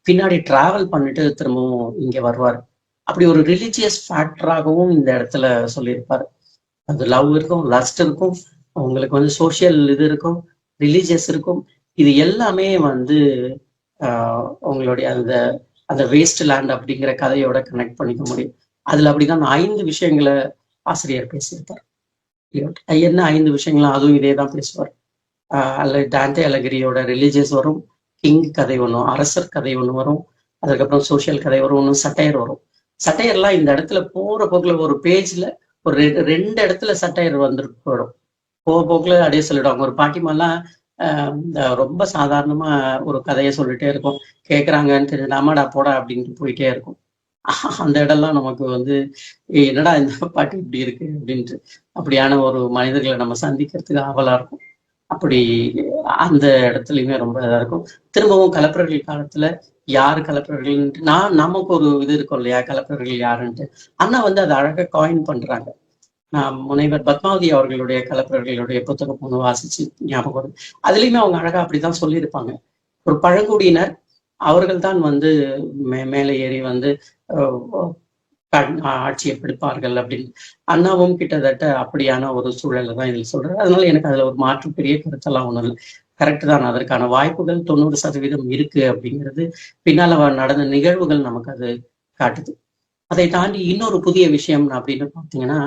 பின்னாடி டிராவல் பண்ணிட்டு திரும்பவும் இங்க வருவார். அப்படி ஒரு ரிலிஜியஸ் ஃபேக்டராகவும் இந்த இடத்துல சொல்லியிருப்பாரு. அது லவ் இருக்கும், லஸ்ட் இருக்கும், உங்களுக்கு வந்து சோசியல் இது இருக்கும், ரிலீஜியஸ் இருக்கும். இது எல்லாமே வந்து உங்களுடைய அந்த அந்த வேஸ்ட் லேண்ட் அப்படிங்கிற கதையோட கனெக்ட் பண்ணிக்க முடியும். அதுல அப்படிதான் 5 விஷயங்களை ஆசிரியர் பேசியிருப்பார். என்ன 5 விஷயங்களும் அதுவும் இதே தான் பேசுவார். அல்ல டான்டே அலகிரியோட ரிலீஜியஸ் வரும், கிங் கதை ஒன்று, அரசர் கதை ஒன்று வரும், அதுக்கப்புறம் சோசியல் கதை வரும், ஒன்று சட்டையர் வரும். சட்டையர்லாம் இந்த இடத்துல போற போக்குல ஒரு பேஜ்ல ஒரு 2 இடத்துல சட்டையர் வந்துட்டு போயிடும். போக போக்குல அப்படியே சொல்லிடுவாங்க. ஒரு பாட்டிமாலாம் ரொம்ப சாதாரணமா ஒரு கதையை சொல்லிட்டே இருக்கும். கேட்குறாங்கன்னு தெரிஞ்சு அம்மாடா போடா அப்படின்ட்டு போயிட்டே இருக்கும். அந்த இடம்லாம் நமக்கு வந்து என்னடா இந்த பாட்டு இப்படி இருக்கு அப்படின்ட்டு அப்படியான ஒரு மனிதர்களை நம்ம சந்திக்கிறதுக்கு ஆவலா இருக்கும். அப்படி அந்த இடத்துலையுமே ரொம்ப இதா இருக்கும். திரும்பவும் கலப்பிரர்கள் காலத்துல யாரு கலப்பிரர்கள்ன்ட்டு நமக்கு ஒரு இது இருக்கும் இல்லையா, கலப்பிரர்கள் யாருன்ட்டு. அண்ணா வந்து அதை அழகா காயின் பண்றாங்க. முனைவர் பத்மாவதி அவர்களுடைய கலப்பிரர்களுடைய புத்தகம் ஒன்று வாசிச்சு ஞாபகம் வருது. அதுலயுமே அவங்க அழகா அப்படிதான் சொல்லியிருப்பாங்க. ஒரு பழங்குடியினர் அவர்கள் தான் வந்து மேலே ஏறி வந்து ஆட்சியை பிடிப்பார்கள் அப்படின்னு. அண்ணாவும் கிட்டத்தட்ட அப்படியான ஒரு சூழலை தான் இதில் சொல்றாரு. அதனால எனக்கு அதுல ஒரு மாற்று பெரிய கருத்தெல்லாம் ஒன்றும் இல்லை. கரெக்ட் தான். அதற்கான வாய்ப்புகள் 90% இருக்கு அப்படிங்கிறது பின்னால நடந்த நிகழ்வுகள் நமக்கு அது காட்டுது. அதை தாண்டி இன்னொரு புதிய விஷயம் அப்படின்னு பார்த்தீங்கன்னா,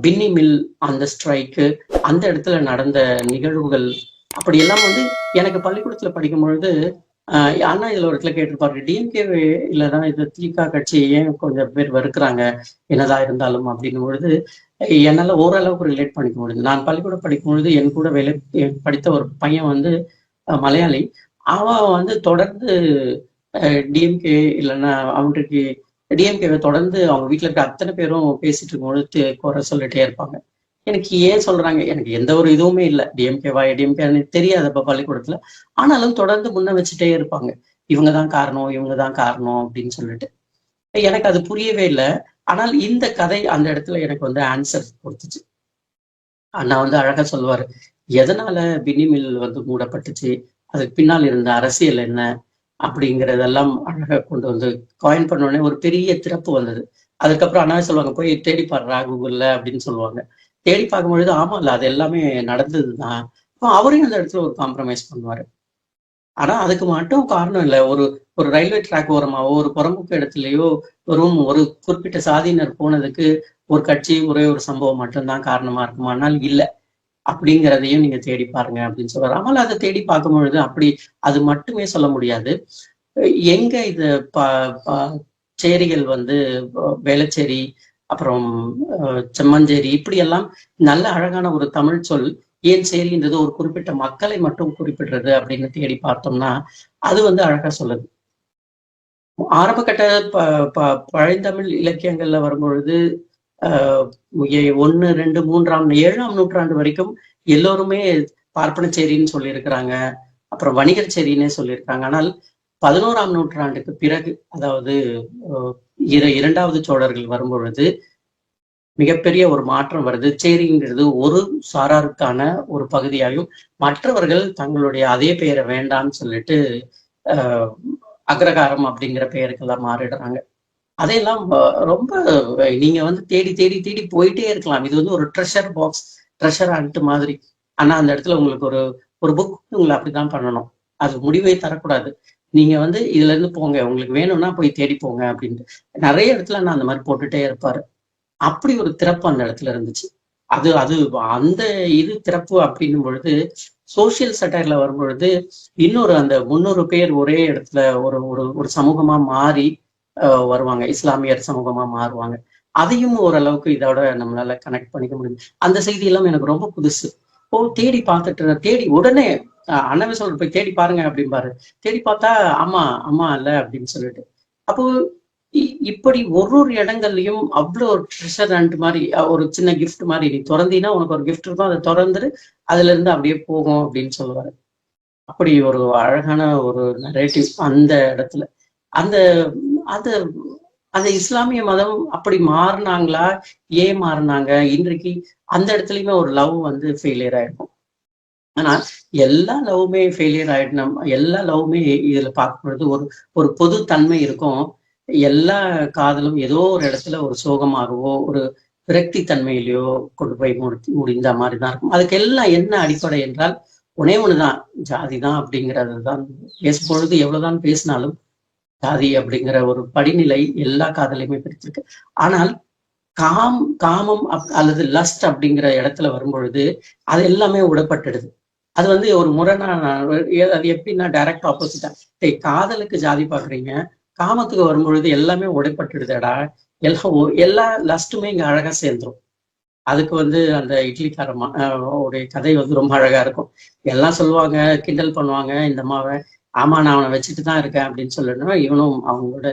பின்னி மில் அந்த ஸ்ட்ரைக்கு, அந்த இடத்துல நடந்த நிகழ்வுகள் அப்படியெல்லாம் வந்து எனக்கு பள்ளிக்கூடத்துல படிக்கும் பொழுது அண்ணா இதுல ஒரு இடத்துல கேட்டிருப்பாரு, டிஎம்கே இல்லதான் இது திக கட்சி ஏன் கொஞ்சம் பேர் வெறுக்கிறாங்க என்னதான் இருந்தாலும் அப்படிங்கும் பொழுது என்னால ஓரளவுக்கு ரிலேட் பண்ணிக்க முடியுது. நான் பள்ளிக்கூடம் படிக்கும் பொழுது என் கூட படித்த ஒரு பையன் வந்து மலையாளி. அவன் வந்து தொடர்ந்து டிஎம்கே இல்லைன்னா அவனுக்கு டிஎம்கேவை தொடர்ந்து அவங்க வீட்டுல இருக்க அத்தனை பேரும் பேசிட்டு இருக்கும்பொழுது குறை சொல்லிட்டே இருப்பாங்க. எனக்கு ஏன் சொல்றாங்க, எனக்கு எந்த ஒரு இதுவுமே இல்லை, டிஎம்கேவா டிஎம்கே தெரியாது அப்ப பள்ளிக்கூடத்துல. ஆனாலும் தொடர்ந்து முன்ன வச்சுட்டே இருப்பாங்க, இவங்கதான் காரணம் இவங்கதான் காரணம் அப்படின்னு சொல்லிட்டு. எனக்கு அது புரியவே இல்லை. ஆனால் இந்த கதை அந்த இடத்துல எனக்கு வந்து ஆன்சர் கொடுத்துச்சு. அண்ணா வந்து அழகா சொல்லுவாரு, எதனால பின்னி மில் வந்து மூடப்பட்டுச்சு, அதுக்கு பின்னால் இருந்த அரசியல் என்ன அப்படிங்கிறதெல்லாம் அழகா கொண்டு வந்து காயின் பண்ண உடனே ஒரு பெரிய திறப்பு வந்தது. அதுக்கப்புறம் அண்ணாவே சொல்லுவாங்க, போய் தேடி பாடுறா கூகுள்ல அப்படின்னு சொல்லுவாங்க. தேடி பார்க்கும்பொழுது ஆமா இல்ல, அது எல்லாமே நடந்ததுதான். அவரையும் அந்த இடத்துல ஒரு காம்ப்ரமைஸ் பண்ணுவாரு. ஆனா அதுக்கு மட்டும் காரணம் இல்லை. ஒரு ஒரு ரயில்வே ட்ராக் ஓரமாவோ ஒரு புறமுக்க இடத்துலயோ ஒரு குறிப்பிட்ட சாதியினர் போனதுக்கு ஒரு கட்சி ஒரே ஒரு சம்பவம் மட்டும்தான் காரணமா இருக்குமானால் இல்லை அப்படிங்கிறதையும் நீங்க தேடி பாருங்க அப்படின்னு சொல்றாரு. ஆனால் அதை தேடி பார்க்கும் பொழுது அப்படி அது மட்டுமே சொல்ல முடியாது. எங்க இது சேரிகள் வந்து வேளச்சேரி, அப்புறம் செம்மஞ்சேரி, இப்படி எல்லாம் நல்ல அழகான ஒரு தமிழ் சொல் ஏன் சேரின்றது ஒரு குறிப்பிட்ட மக்களை மட்டும் குறிப்பிடுறது அப்படின்னு தேடி பார்த்தோம்னா அது வந்து அழகா சொல்லுது. ஆரம்ப கட்ட பழந்தமிழ் இலக்கியங்கள்ல வரும்பொழுது 1, 2, 3, 7ஆம் நூற்றாண்டு வரைக்கும் எல்லோருமே பார்ப்பனச்சேரின்னு சொல்லியிருக்கிறாங்க, அப்புறம் வணிகர் சேரின்னே சொல்லியிருக்காங்க. ஆனால் 11ஆம் நூற்றாண்டுக்கு பிறகு, அதாவது 2வது சோழர்கள் வரும்பொழுது மிகப்பெரிய ஒரு மாற்றம் வருது. சேரிங்கிறது ஒரு சாராருக்கான ஒரு பகுதியாகும், மற்றவர்கள் தங்களுடைய அதே பெயரை வேண்டாம்னு சொல்லிட்டு அக்ரகாரம் அப்படிங்கிற பெயருக்கெல்லாம் மாறிடுறாங்க. அதையெல்லாம் ரொம்ப நீங்க வந்து தேடி தேடி தேடி போயிட்டே இருக்கலாம். இது வந்து ஒரு ட்ரெஷர் பாக்ஸ், ட்ரெஷர் ஹண்ட் மாதிரி. ஆனா அந்த இடத்துல உங்களுக்கு ஒரு புக் உங்களை அப்படிதான் பண்ணணும். அது முடிவே தரக்கூடாது. நீங்க வந்து இதுல இருந்து போங்க, உங்களுக்கு வேணும்னா போய் தேடி போங்க அப்படின்ட்டு நிறைய இடத்துல நான் அந்த மாதிரி போட்டுட்டே இருப்பாரு. அப்படி ஒரு திறப்பு அந்த இடத்துல இருந்துச்சு. அது அது அந்த இது திறப்பு அப்படின்னும் பொழுது சோசியல் சட்டையர்ல வரும்பொழுது இன்னொரு அந்த 300 பேர் ஒரே இடத்துல ஒரு ஒரு சமூகமா மாறி வருவாங்க, இஸ்லாமியர் சமூகமா மாறுவாங்க. அதையும் ஓரளவுக்கு இதோட நம்மளால கனெக்ட் பண்ணிக்க முடியும். அந்த செய்தி எல்லாம் எனக்கு ரொம்ப புதுசு. தேடி பார்த்துட்டு தேடி உடனே அண்ணவே சொல்ற போய் தேடி பாருங்க அப்படின்பாரு. தேடி பார்த்தா ஆமா அம்மா இல்ல அப்படின்னு சொல்லிட்டு. அப்போ இப்படி ஒரு இடங்கள்லயும் அவ்வளோ ஒரு ட்ரெஷர் ஹண்ட் மாதிரி ஒரு சின்ன கிஃப்ட் மாதிரி, நீ திறந்தீங்கன்னா உனக்கு ஒரு கிஃப்ட் இருக்கும், அதை திறந்துட்டு அதுல இருந்து அப்படியே போகும் அப்படின்னு சொல்லுவாரு. அப்படி ஒரு அழகான ஒரு நரேட்டிவ் அந்த இடத்துல. அந்த அந்த அந்த இஸ்லாமிய மதம் அப்படி மாறினாங்களா, ஏன் மாறினாங்க, இன்றைக்கு அந்த இடத்துலயுமே ஒரு லவ் வந்து ஃபெயிலியர் ஆயிருக்கும். ஆனா எல்லா லவ்வுமே ஃபெயிலியர் ஆயிடணும், எல்லா லவ்வுமே இதுல பார்க்கும்பொழுது ஒரு ஒரு பொது தன்மை இருக்கும். எல்லா காதலும் ஏதோ ஒரு இடத்துல ஒரு சோகமாகவோ ஒரு விரக்தி தன்மையிலையோ கொண்டு போய் முடிந்த மாதிரி தான் இருக்கும். அதுக்கெல்லாம் என்ன அடிப்படை என்றால் ஒன்னே ஒண்ணுதான், ஜாதி தான் அப்படிங்கிறது தான். பேசும்பொழுது எவ்வளவுதான் பேசினாலும் ஜாதி அப்படிங்கிற ஒரு படிநிலை எல்லா காதலையுமே பிடிச்சிருக்கு. ஆனால் காமம் அல்லது லஸ்ட் அப்படிங்கிற இடத்துல வரும்பொழுது அது எல்லாமே உடப்பட்டுடுது. அது வந்து ஒரு முரணான, அது எப்படின்னா டைரக்ட் ஆப்போசிட்டா, காதலுக்கு ஜாதி பாக்குறீங்க, காமத்துக்கு வரும்பொழுது எல்லாமே உடைப்பட்டுடுதடா, எல்லா லஸ்ட்டுமே இங்க அழகா சேர்ந்துரும். அதுக்கு வந்து அந்த இட்லிக்காரமா உடைய கதை வந்து ரொம்ப அழகா இருக்கும். எல்லாம் சொல்லுவாங்க, கிண்டல் பண்ணுவாங்க இந்த அம்மாவை, ஆமா நான் அவனை வச்சுட்டு தான் இருக்கேன் அப்படின்னு சொல்லணும். இவனும் அவங்களோட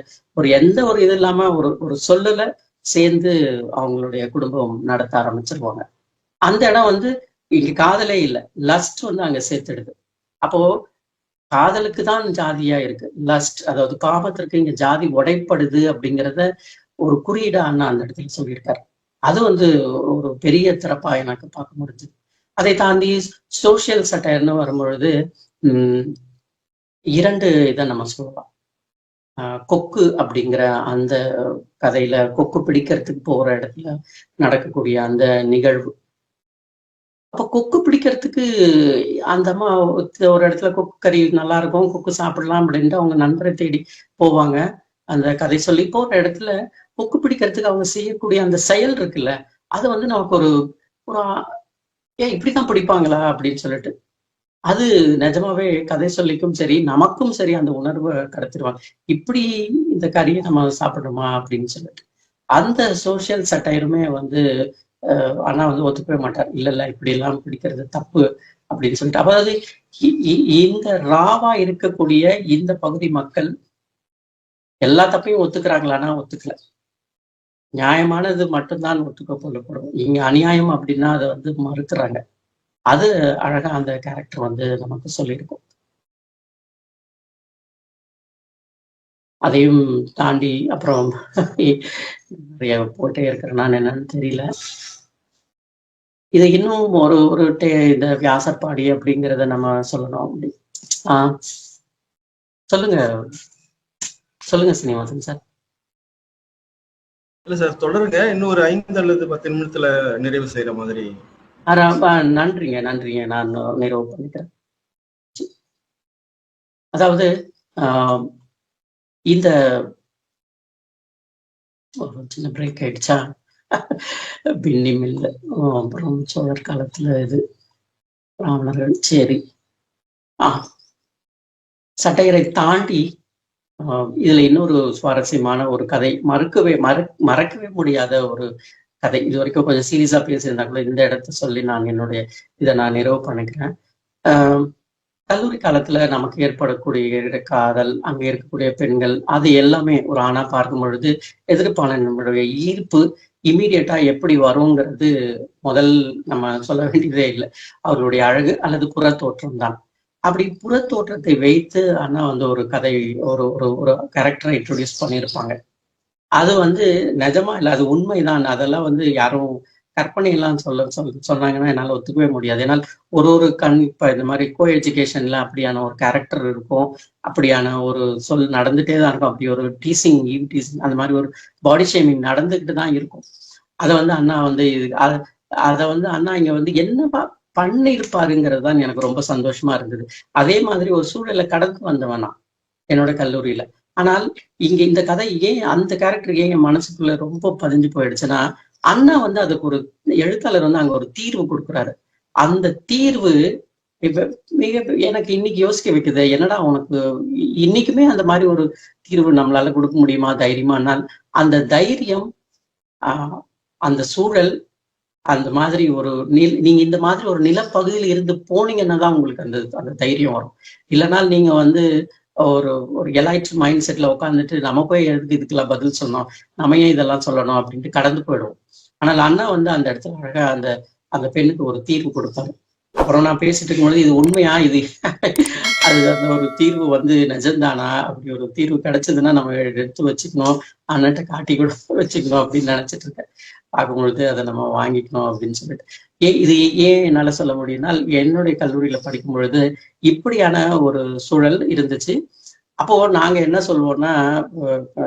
எந்த ஒரு இது இல்லாம ஒரு சொல்லல சேர்ந்து அவங்களுடைய குடும்பம் நடத்த ஆரம்பிச்சிருவாங்க. அந்த இடம் வந்து இங்க காதலே இல்லை, லஸ்ட் வந்து அங்க சேர்த்துடுது. அப்போ காதலுக்கு தான் ஜாதியா இருக்கு லஸ்ட், அதாவது காமத்திற்கு இங்க ஜாதி உடைப்படுது அப்படிங்கிறத ஒரு குறியீடா அண்ணா அந்த இடத்துல சொல்லியிருக்காரு. அது வந்து ஒரு பெரிய திறப்பா எனக்கு பார்க்க முடிஞ்சது. அதை தாண்டி சோசியல் சட்டையர்னு வரும்பொழுது இரண்டு இதை நம்ம சொல்லலாம். கொக்கு அப்படிங்கிற அந்த கதையில கொக்கு பிடிக்கிறதுக்கு போற இடத்துல நடக்கக்கூடிய அந்த நிகழ்வு. அப்ப கொக்கு பிடிக்கிறதுக்கு அந்த அம்மா ஒரு இடத்துல கொக்கு கறி நல்லா இருக்கும், கொக்கு சாப்பிடலாம் அப்படின்ட்டு அவங்க நண்பரை தேடி போவாங்க. அந்த கதை சொல்லி போற இடத்துல கொக்கு பிடிக்கிறதுக்கு அவங்க செய்யக்கூடிய அந்த செயல் இருக்குல்ல, அது வந்து நமக்கு ஒரு ஏன் இப்படித்தான் பிடிப்பாங்களா அப்படின்னு சொல்லிட்டு, அது நிஜமாவே கதை சொல்லிக்கும் சரி நமக்கும் சரி அந்த உணர்வை கடத்திடுவாங்க. இப்படி இந்த கறியை நம்ம சாப்பிடணுமா அப்படின்னு சொல்லிட்டு அந்த சோசியல் சட்டையருமே வந்து ஆனா வந்து ஒத்துக்கவே மாட்டார். இல்ல இப்படி எல்லாம் பிடிக்கிறது தப்பு அப்படின்னு சொல்லிட்டு. அதாவது இந்த ராவா இருக்கக்கூடிய இந்த பகுதி மக்கள் எல்லா தப்பையும் ஒத்துக்கிறாங்களான்னா ஒத்துக்கல. நியாயமானது மட்டும்தான் ஒத்துக்கொள்ளப்படும். இங்க அநியாயம் அப்படின்னா அதை வந்து மறுக்கிறாங்க. அது அழகா அந்த கேரக்டர் வந்து நமக்கு சொல்லியிருக்கும். அதையும் தாண்டி அப்புறம் நிறைய போயிட்டே இருக்கிறேன் நான், என்னன்னு தெரியல. இது இன்னும் ஒரு இந்த வியாசப்பாடி அப்படிங்கிறத நம்ம சொல்லணும் அப்படி. சொல்லுங்க சொல்லுங்க சீனிவாசன் சார். இல்ல சார் தொடருங்க, இன்னும் ஒரு 5 அல்லது 10 நிமிடத்துல நிறைவு செய்யற மாதிரி. நன்றிங்க நன்றிங்க, நான் நிறைவு பண்ணிக்கிறேன். அதாவது இந்த ஒரு சின்ன பிரேக் ஆயிடுச்சா, பின்னி மில்ல, அப்புறம் சோழர் காலத்துல இது பிராமணர்கள், சரி. சட்டையரை தாண்டி இதுல இன்னொரு சுவாரஸ்யமான ஒரு கதை, மறக்கவே முடியாத ஒரு கதை. இது வரைக்கும் கொஞ்சம் சீரியஸா பேசியிருந்தா கூட இந்த இடத்த சொல்லி நான் என்னுடைய இதை நான் நிறைவு பண்ணிக்கிறேன். கல்லூரி காலத்துல நமக்கு ஏற்படக்கூடிய காதல், அங்க இருக்கக்கூடிய பெண்கள், அது எல்லாமே ஒரு ஆணா பார்க்கும் பொழுது எதிர்ப்பான நம்மளுடைய ஈர்ப்பு இமீடியட்டா எப்படி வருங்கிறது முதல் நம்ம சொல்ல வேண்டியதே இல்லை. அவர்களுடைய அழகு அல்லது புற தோற்றம் தான். அப்படி புற தோற்றத்தை வைத்து அண்ணா வந்து ஒரு கதை, ஒரு கேரக்டரை இன்ட்ரோடியூஸ் பண்ணியிருப்பாங்க. அது வந்து நிஜமா இல்லை, அது உண்மைதான். அதெல்லாம் வந்து யாரும் கற்பனை எல்லாம் சொன்னாங்கன்னா என்னால் ஒத்துக்கவே முடியாது. ஏன்னால் ஒரு இப்ப இந்த மாதிரி கோ எஜுகேஷன்ல அப்படியான ஒரு கேரக்டர் இருக்கும், அப்படியான ஒரு நடந்துட்டே தான் இருக்கும். அப்படி ஒரு டீசிங் அந்த மாதிரி ஒரு பாடி ஷேமிங் நடந்துகிட்டு தான் இருக்கும். அதை வந்து அண்ணா வந்து அதை வந்து அண்ணா இங்க வந்து என்ன பண்ணிருப்பாருங்கிறது தான் எனக்கு ரொம்ப சந்தோஷமா இருந்தது. அதே மாதிரி ஒரு சூழலை கடந்து வந்தவனா என்னோட கல்லூரியில. ஆனால் இங்க இந்த கதை ஏன் அந்த கேரக்டர் ஏன் என் மனசுக்குள்ள ரொம்ப பதிஞ்சு போயிடுச்சுன்னா, அண்ணா வந்து அதுக்கு ஒரு எழுத்தாளர் வந்து அங்க ஒரு தீர்வு கொடுக்குறாரு. அந்த தீர்வு இப்ப மிக எனக்கு இன்னைக்கு யோசிக்க வைக்குது. என்னடா உனக்கு இன்னைக்குமே அந்த மாதிரி ஒரு தீர்வு நம்மளால கொடுக்க முடியுமா தைரியமானால், அந்த தைரியம், அந்த சூழல், அந்த மாதிரி ஒரு நீங்க இந்த மாதிரி ஒரு நிலப்பகுதியில் இருந்து போனீங்கன்னா தான் உங்களுக்கு அந்த தைரியம் வரும். இல்லைனால் நீங்க வந்து ஒரு எலைட் மைண்ட் செட்ல உட்காந்துட்டு நம்ம போய் இதுக்கெல்லாம் பதில் சொன்னோம், நம்ம ஏன் இதெல்லாம் சொல்லணும் அப்படின்ட்டு கடந்து போயிடுவோம். ஆனால் அண்ணா வந்து அந்த இடத்துல அழகா அந்த பெண்ணுக்கு ஒரு தீர்வு கொடுப்பாரு. அப்புறம் நான் பேசிட்டு இருக்கும்போது இது உண்மையா, இது அது அந்த ஒரு தீர்வு வந்து நிஜம்தானா, அப்படி ஒரு தீர்வு கிடைச்சதுன்னா நம்ம எடுத்து வச்சுக்கணும், அண்ணன்ட்ட காட்டி கூட வச்சுக்கணும் அப்படின்னு நினைச்சிட்டு இருக்கேன். பார்க்கும்பொழுது அதை நம்ம வாங்கிக்கணும் அப்படின்னு சொல்லிட்டு. இது ஏன் என்னால சொல்ல முடியும்னா, என்னுடைய கல்லூரியில படிக்கும் பொழுது இப்படியான ஒரு சூழல் இருந்துச்சு. அப்போ நாங்க என்ன சொல்லுவோம்னா,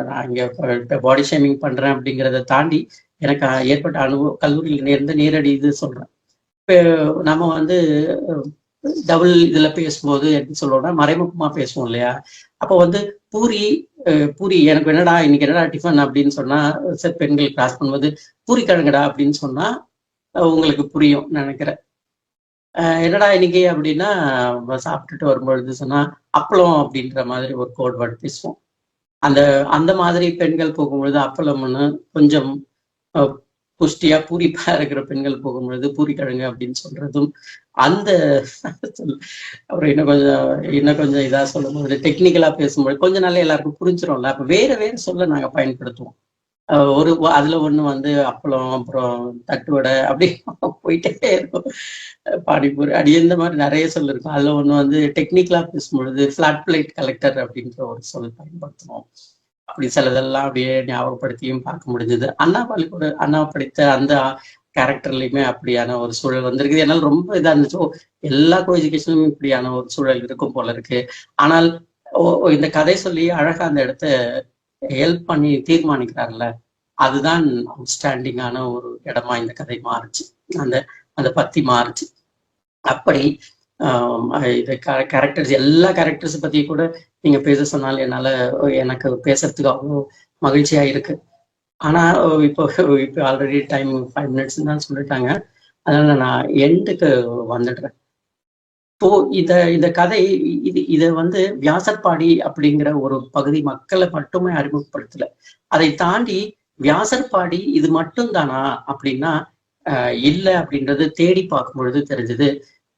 நான் இங்க பாடி ஷேமிங் பண்றேன் அப்படிங்கிறத தாண்டி எனக்கு ஏற்பட்ட அனுபவம் கல்லூரியில் நேர்ந்த நேரடி இது சொல்றேன். இப்போ நம்ம வந்து டபுள் இதுல பேசும்போது எப்படி சொல்லுவோம்னா மறைமுகமா பேசுவோம் இல்லையா? அப்போ வந்து பூரி பூரி எனக்கு என்னடா இன்னைக்கு என்னடா டிஃபன் அப்படின்னு சொன்னா சில பெண்கள் கிராஸ் பண்ணும்போது பூரி கிழங்குடா அப்படின்னு சொன்னா உங்களுக்கு புரியும் நினைக்கிறேன். என்னடா இன்னைக்கு அப்படின்னா சாப்பிட்டுட்டு வரும்பொழுது சொன்னா அப்பளம் அப்படின்ற மாதிரி ஒரு கோட் வேர்டு பேசுவோம். அந்த அந்த மாதிரி பெண்கள் போகும்பொழுது அப்பளம்னு கொஞ்சம் புஷ்டியா பூரிப்பா இருக்கிற பெண்கள் போகும்பொழுது பூரி கிழங்கு அப்படின்னு சொல்றதும் அந்த அப்புறம் இன்னும் கொஞ்சம் இதா சொல்லும்போது டெக்னிக்கலா பேசும்போது கொஞ்ச நாள் எல்லாருக்கும் புரிஞ்சிடும்ல. அப்ப வேற வேற சொல்ல நாங்க பயன்படுத்துவோம். அதுல ஒண்ணு வந்து அப்பளம், அப்புறம் தட்டுவடை அப்படி போயிட்டே இருக்கும். பானிபூரி அடி இந்த மாதிரி நிறைய சொல் இருக்கும். அதுல ஒண்ணு வந்து டெக்னிக்கலா பேசும்பொழுது பிளாட் பிளேட் கலெக்டர் அப்படின்ற ஒரு சொல் பயன்படுத்துவோம். அப்படி சிலதெல்லாம் அப்படியே ஞாபகப்படுத்தியும் பார்க்க முடிஞ்சது. அண்ணா படித்த அந்த கேரக்டர்லயுமே அப்படியான ஒரு சூழல் வந்திருக்குது. என்னால் ரொம்ப இதா இருந்துச்சு. எல்லா கோ எஜுகேஷனும் இப்படியான ஒரு சூழல் இருக்கும் போல இருக்கு. ஆனால் இந்த கதை சொல்லி அழகா அந்த இடத்த ஹெல்ப் பண்ணி தீர்மானிக்கிறாங்கல்ல, அதுதான் அவுட்ஸ்டாண்டிங்கான ஒரு இடமா இந்த கதை மாறுச்சு. அந்த அந்த பத்தி மாறுச்சு. அப்படி இது கேரக்டர்ஸ் எல்லா கேரக்டர்ஸ் பத்தி கூட நீங்க பேச சொன்னாலும் எனக்கு பேசுறதுக்கு அவ்வளோ மகிழ்ச்சியா இருக்கு. ஆனா இப்போ ஆல்ரெடி டைம் 5 minutes தான் சொல்லிட்டாங்க. அதனால நான் எண்டுக்கு வந்துடுறேன். இப்போ இந்த கதை இதை வந்து வியாசர்பாடி அப்படிங்கிற ஒரு பகுதி மக்களை மட்டுமே அறிமுகப்படுத்தல. அதை தாண்டி வியாசர்பாடி இது மட்டும் தானா அப்படின்னா இல்லை அப்படின்றது தேடி பார்க்கும் பொழுது தெரிஞ்சது.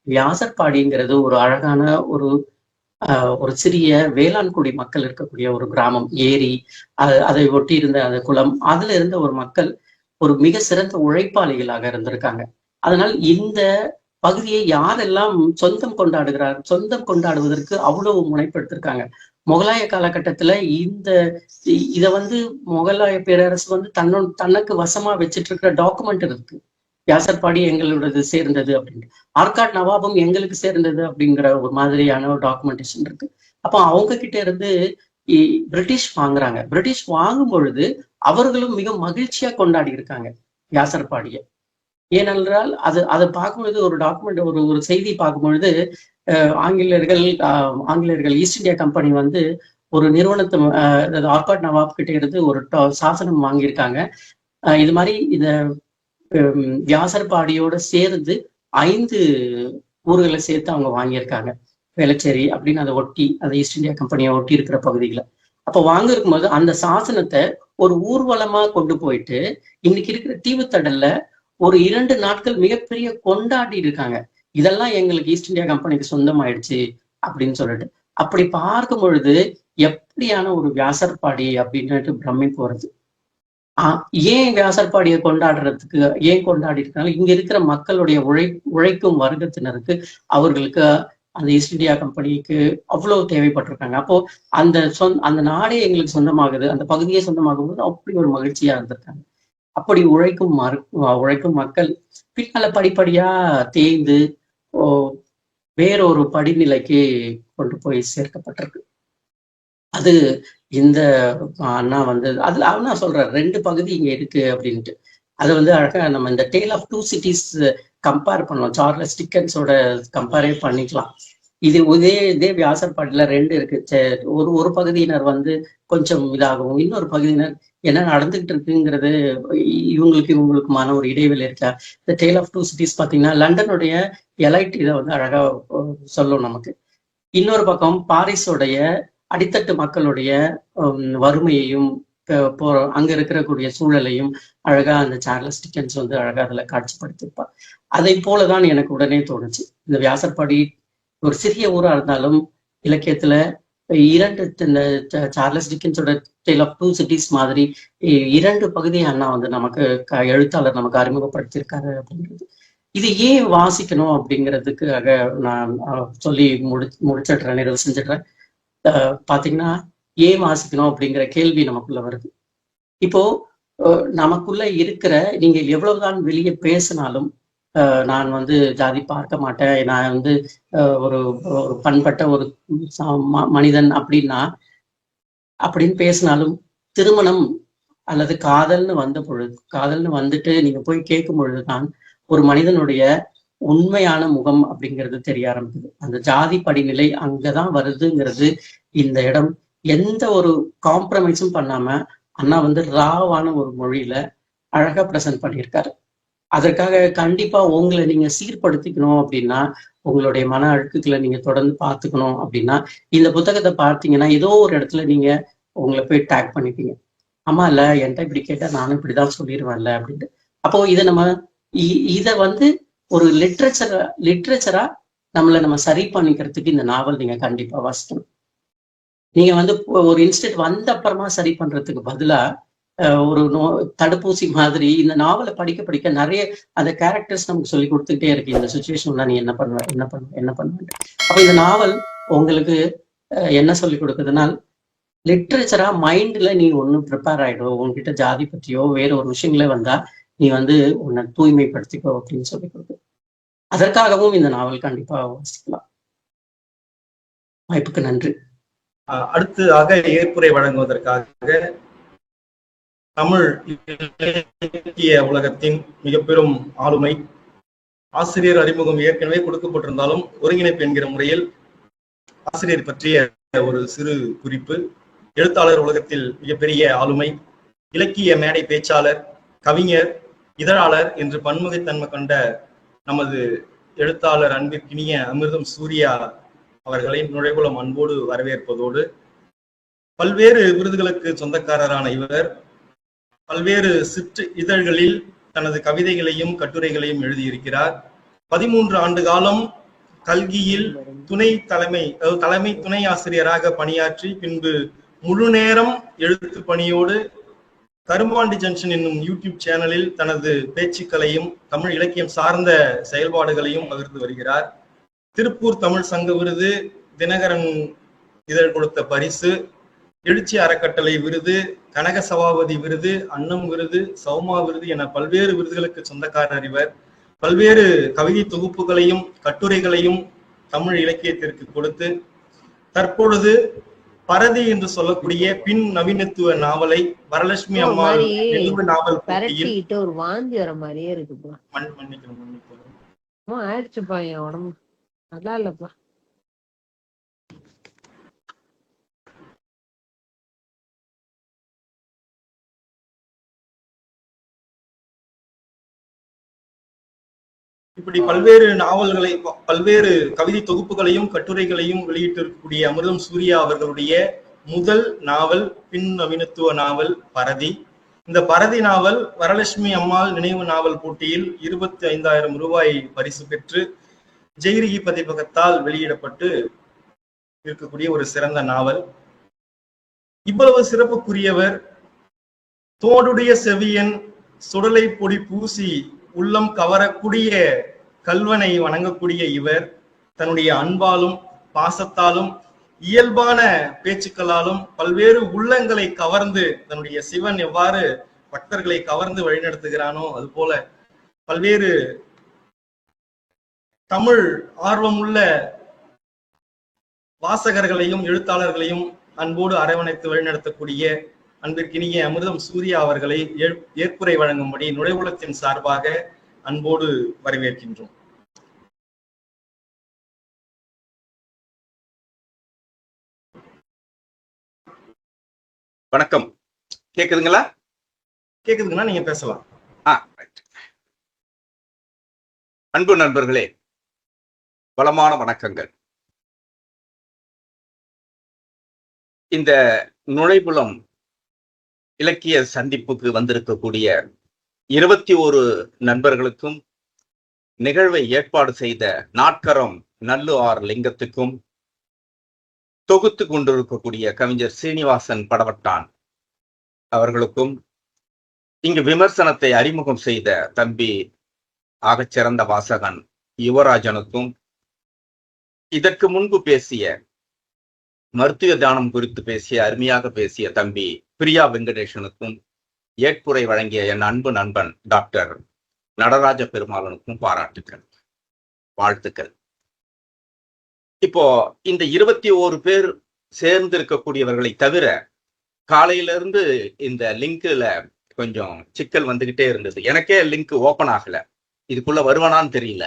வியாசர்பாடிங்கிறது ஒரு அழகான ஒரு சிறிய வேளாண்குடி மக்கள் இருக்கக்கூடிய ஒரு கிராமம். ஏரி அதை ஒட்டி இருந்த அந்த குளம், அதுல இருந்த ஒரு மக்கள் ஒரு மிக சிறந்த உழைப்பாளிகளாக இருந்திருக்காங்க. அதனால் இந்த பகுதியை யாரெல்லாம் சொந்தம் கொண்டாடுவதற்கு அவ்வளவு முனைப்படுத்திருக்காங்க. முகலாய காலகட்டத்துல இத வந்து முகலாய பேரரசு வந்து தனக்கு வசமா வச்சிட்டு இருக்கிற டாக்குமெண்ட் இருக்கு. வியாசர்பாடி எங்களோடது சேர்ந்தது அப்படின்னு, ஆர்காட் நவாபும் எங்களுக்கு சேர்ந்தது அப்படிங்கிற ஒரு மாதிரியான ஒரு டாக்குமெண்டேஷன் இருக்கு. அப்போ அவங்க கிட்ட இருந்து பிரிட்டிஷ் வாங்குறாங்க. பிரிட்டிஷ் வாங்கும் பொழுது அவர்களும் மிக மகிழ்ச்சியா கொண்டாடி இருக்காங்க வியாசர்பாடியை. ஏனென்றால் அதை பார்க்கும்பொழுது ஒரு டாக்குமெண்ட் ஒரு செய்தி பார்க்கும் பொழுது ஆங்கிலேயர்கள் ஈஸ்ட் இந்தியா கம்பெனி வந்து ஒரு நிறுவனத்தை ஆர்காட் நவாப் கிட்ட இருந்து ஒரு சாசனம் வாங்கியிருக்காங்க. இது மாதிரி இத வியாசர்பாடியோட சேர்ந்து 5 ஊர்களை சேர்த்து அவங்க வாங்கியிருக்காங்க. வேளச்சேரி அப்படின்னு அதை ஒட்டி, அந்த ஈஸ்ட் இந்தியா கம்பெனியை ஒட்டி இருக்கிற பகுதிகளை. அப்ப வாங்கிருக்கும் போது அந்த சாசனத்தை ஒரு ஊர்வலமா கொண்டு போயிட்டு இன்னைக்கு இருக்கிற தீவுத்தடல்ல ஒரு 2 நாட்கள் மிகப்பெரிய கொண்டாடி இருக்காங்க. இதெல்லாம் எங்களுக்கு ஈஸ்ட் இந்தியா கம்பெனிக்கு சொந்தமாயிடுச்சு அப்படின்னு சொல்லிட்டு. அப்படி பார்க்கும் பொழுது எப்படியான ஒரு வியாசர்பாடி அப்படின்னுட்டு பிரமிப்பு வருது. ஏன் வியாசர்பாடியை கொண்டாடுறதுக்கு ஏன் கொண்டாடி இருக்காங்க? இங்க இருக்கிற மக்களுடைய உழைக்கும் வர்க்கத்தினருக்கு அவர்களுக்கு அந்த ஈஸ்ட் இந்தியா கம்பெனிக்கு அவ்வளவு தேவைப்பட்டிருக்காங்க. அப்போ அந்த நாடே எங்களுக்கு சொந்தமாகுது, அந்த பகுதியே சொந்தமாகும் போது அப்படி ஒரு மகிழ்ச்சியா இருந்திருக்காங்க. அப்படி உழைக்கும் மக்கள் பின்னால படிப்படியா தேய்ந்து வேறொரு படிநிலைக்கு கொண்டு போய் சேர்க்கப்பட்டிருக்கு. அது இந்த அண்ணா வந்து அதுல அண்ணா சொல்ற 2 பகுதி இங்க இருக்கு அப்படின்ட்டு. அது வந்து அழகா நம்ம இந்த டேல் ஆஃப் 2 சிட்டிஸ் கம்பேர் பண்ணலாம். சார்லஸ் டிக்கன்ஸோட கம்பேரே பண்ணிக்கலாம். இதே வியாசர்பாடியில 2 இருக்கு. ஒரு பகுதியினர் வந்து கொஞ்சம் இதாகவும், இன்னொரு பகுதியினர் என்ன நடந்துகிட்டு இருக்குங்கிறது இவங்களுக்குமான ஒரு இடைவெளி இருக்கா. இந்த டேல் ஆஃப் 2 சிட்டிஸ் பாத்தீங்கன்னா லண்டனுடைய எலைட் இதை வந்து அழகா சொல்லும் நமக்கு. இன்னொரு பக்கம் பாரிஸோடைய அடித்தட்டு மக்களுடைய வறுமையையும் அங்க இருக்கக்கூடிய சூழலையும் அழகா அந்த சார்லஸ் டிக்கன்ஸ் வந்து அழகா அதுல காட்சிப்படுத்திருப்பார். அதை போலதான் எனக்கு உடனே தோணுச்சு. இந்த வியாசர்பாடி ஒரு சிறிய ஊரா இருந்தாலும் இலக்கியத்துல இந்த சார்லஸ் டிக்கன்ஸோட டேல் ஆஃப் 2 சிட்டிஸ் மாதிரி 2 பகுதியை அண்ணா வந்து நமக்கு எழுத்தாளர் நமக்கு அறிமுகப்படுத்தியிருக்காரு அப்படிங்கிறது. இது ஏன் வாசிக்கணும் அப்படிங்கிறதுக்காக நான் சொல்லி முடிச்சிடுறேன், நிறைவு செஞ்சிடுறேன். பாத்தீங்கன்னா ஏன் வாசிக்கணும் அப்படிங்கிற கேள்வி நமக்குள்ள வருது. இப்போ நமக்குள்ள இருக்கிற நீங்க எவ்வளவுதான் வெளியே பேசினாலும் நான் வந்து ஜாதி பார்க்க மாட்டேன், நான் வந்து ஒரு பண்பட்ட ஒரு மனிதன் அப்படின்னு பேசினாலும் திருமணம் அல்லது காதல்னு வந்துட்டு நீங்க போய் கேட்கும் பொழுதுதான் ஒரு மனிதனுடைய உண்மையான முகம் அப்படிங்கிறது தெரிய ஆரம்பிக்குது. அந்த ஜாதி படிநிலை அங்கதான் வருதுங்கிறது இந்த இடம் எந்த ஒரு காம்ப்ரமைஸும் பண்ணாம அண்ணா வந்து ராவான ஒரு மொழியில அழகா பிரசன்ட் பண்ணியிருக்காரு. அதற்காக கண்டிப்பா உங்களை நீங்க சீர்படுத்திக்கணும் அப்படின்னா, உங்களுடைய மன அழுக்குகளை நீங்க தொடர்ந்து பார்த்துக்கணும் அப்படின்னா, இந்த புத்தகத்தை பார்த்தீங்கன்னா ஏதோ ஒரு இடத்துல நீங்க உங்களை போய் டேக் பண்ணிப்பீங்க. ஆமா இல்ல என்கிட்ட இப்படி கேட்டா நானும் இப்படிதான் சொல்லிடுவேன்ல அப்படின்ட்டு. அப்போ இதை வந்து ஒரு லிட்ரேச்சரா நம்ம சரி பண்ணிக்கிறதுக்கு இந்த நாவல் நீங்க கண்டிப்பா வாசிக்கணும். நீங்க வந்து ஒரு இன்ஸ்டன்ட் வந்த அப்புறமா சரி பண்றதுக்கு பதிலா ஒரு தடுப்பூசி மாதிரி இந்த நாவலை படிக்க படிக்க நிறைய அந்த கேரக்டர்ஸ் நமக்கு சொல்லி கொடுத்துக்கிட்டே இருக்கு. இந்த சுச்சுவேஷன்ல நீ என்ன பண்ணுவேன். அப்ப இந்த நாவல் உங்களுக்கு என்ன சொல்லி கொடுக்குதுன்னா, லிட்ரேச்சரா மைண்ட்ல நீ ஒன்னும் ப்ரிப்பேர் ஆயிடும். உங்ககிட்ட ஜாதி பற்றியோ வேற ஒரு விஷயங்களே வந்தா நீ வந்து உன்னை தூய்மைப்படுத்திக்கோ அப்படின்னு சொல்லி கொடுக்குது. அதற்காகவும் இந்த நாவல் கண்டிப்பா வாசிக்கலாம். வாய்ப்புக்கு நன்றி. அடுத்து ஏற்புரை வழங்குவதற்காக தமிழ் இலக்கிய உலகத்தின் மிக பெரும் ஆளுமை, ஆசிரியர் அறிமுகம் ஏற்கனவே கொடுக்கப்பட்டிருந்தாலும் ஒருங்கிணைப்பு என்கிற முறையில் ஆசிரியர் பற்றிய ஒரு சிறு குறிப்பு. எழுத்தாளர் உலகத்தில் மிகப்பெரிய ஆளுமை, இலக்கிய மேடை பேச்சாளர், கவிஞர், இதழாளர் என்று பன்முகத்தன்மை கொண்ட நமது எழுத்தாளர் அன்பிற்கினிய அமிர்தம் சூர்யா அவர்களை நுழைவுலம் அன்போடு வரவேற்பதோடு, பல்வேறு விருதுகளுக்கு சொந்தக்காரரான இவர் பல்வேறு சிற்று இதழ்களில் தனது கவிதைகளையும் கட்டுரைகளையும் எழுதியிருக்கிறார். 13 ஆண்டு காலம் கல்கியில் தலைமை துணை ஆசிரியராக பணியாற்றி பின்பு முழு நேரம் எழுத்து பணியோடு கரும்பாண்டி ஜங்ஷன் என்னும் யூடியூப் சேனலில் தனது பேச்சுக்களையும் தமிழ் இலக்கியம் சார்ந்த செயல்பாடுகளையும் பகிர்ந்து வருகிறார். திருப்பூர் தமிழ் சங்க விருது, தினகரன் இதழ் கொடுத்த பரிசு, எழுச்சி அறக்கட்டளை விருது, கனக சபாபதி விருது, அன்னம் விருது, சௌமா விருது என பல்வேறு விருதுகளுக்கு சொந்தக்காரர் இவர். பல்வேறு கவிதை தொகுப்புகளையும் கட்டுரைகளையும் தமிழ் இலக்கியத்திற்கு கொடுத்து தற்பொழுது பரதி என்று சொல்லக்கூடிய பின் நவீனத்துவ நாவலை வரலட்சுமி அம்மாள் நாவல் போட்டியில் ஒரு வாந்தி வர மாதிரியே இருக்குப்பா. மன்னிக்கணும் ஆயிடுச்சுப்பா, என் உடம்பு நல்லா இல்லப்பா. இப்படி பல்வேறு நாவல்களை, பல்வேறு கவிதை தொகுப்புகளையும் கட்டுரைகளையும் வெளியிட்டிருக்கக்கூடிய அமிர்தம் சூர்யா அவர்களுடைய முதல் நாவல் பின் நவீனத்துவ நாவல் பரதி. இந்த பரதி நாவல் வரலட்சுமி அம்மாள் நினைவு நாவல் போட்டியில் 25,000 ரூபாய் பரிசு பெற்று ஜெய்ரிகி பதிப்பகத்தால் வெளியிடப்பட்டு இருக்கக்கூடிய ஒரு சிறந்த நாவல். இவ்வளவு சிறப்புக்குரியவர், தோடுடைய செவியன் சுடலை பொடி பூசி உள்ளம் கவரக்கூடிய கல்வனை வணங்கக்கூடிய இவர் தன்னுடைய அன்பாலும் பாசத்தாலும் இயல்பான பேச்சுக்களாலும் பல்வேறு உள்ளங்களை கவர்ந்து, தன்னுடைய சிவன் எவ்வாறு பக்தர்களை கவர்ந்து வழிநடத்துகிறானோ அதுபோல பல்வேறு தமிழ் ஆர்வமுள்ள வாசகர்களையும் எழுத்தாளர்களையும் அன்போடு அரவணைத்து வழிநடத்தக்கூடிய அன்பிற்கினிய அமிர்தம் சூர்யா அவர்களை ஏற்புரை வழங்கும்படி நுழைவுலத்தின் சார்பாக அன்போடு வரவேற்கின்றோம். வணக்கம். கேக்குதுங்களா? கேக்குதுங்களா? நீங்க பேசலாம். அன்பு நண்பர்களே, பலமான வணக்கங்கள். இந்த நுழைவுலம் இலக்கிய சந்திப்புக்கு வந்திருக்கக்கூடிய 21 நண்பர்களுக்கும், நிகழ்வை ஏற்பாடு செய்த நாட்கரம் நல்லு ஆர் லிங்கத்துக்கும், தொகுத்து கொண்டிருக்கக்கூடிய கவிஞர் சீனிவாசன் படவட்டான் அவர்களுக்கும், இங்கு விமர்சனத்தை அறிமுகம் செய்த தம்பி ஆகச்சிறந்த வாசகன் யுவராஜனுக்கும், இதற்கு முன்பு பேசிய மருத்துவ தானம் குறித்து பேசிய அருமையாக பேசிய தம்பி பிரியா வெங்கடேசனுக்கும், ஏற்புரை வழங்கிய என் அன்பு நண்பன் டாக்டர் நடராஜ பெருமாளனுக்கும் பாராட்டுக்கள், வாழ்த்துக்கள். இப்போ இந்த 21 பேர் சேர்ந்து இருக்கக்கூடியவர்களை தவிர காலையில இருந்து இந்த லிங்க்ல கொஞ்சம் சிக்கல் வந்துகிட்டே இருந்தது. எனக்கே லிங்க் ஓபன் ஆகல. இதுக்குள்ள வருவானான்னு தெரியல.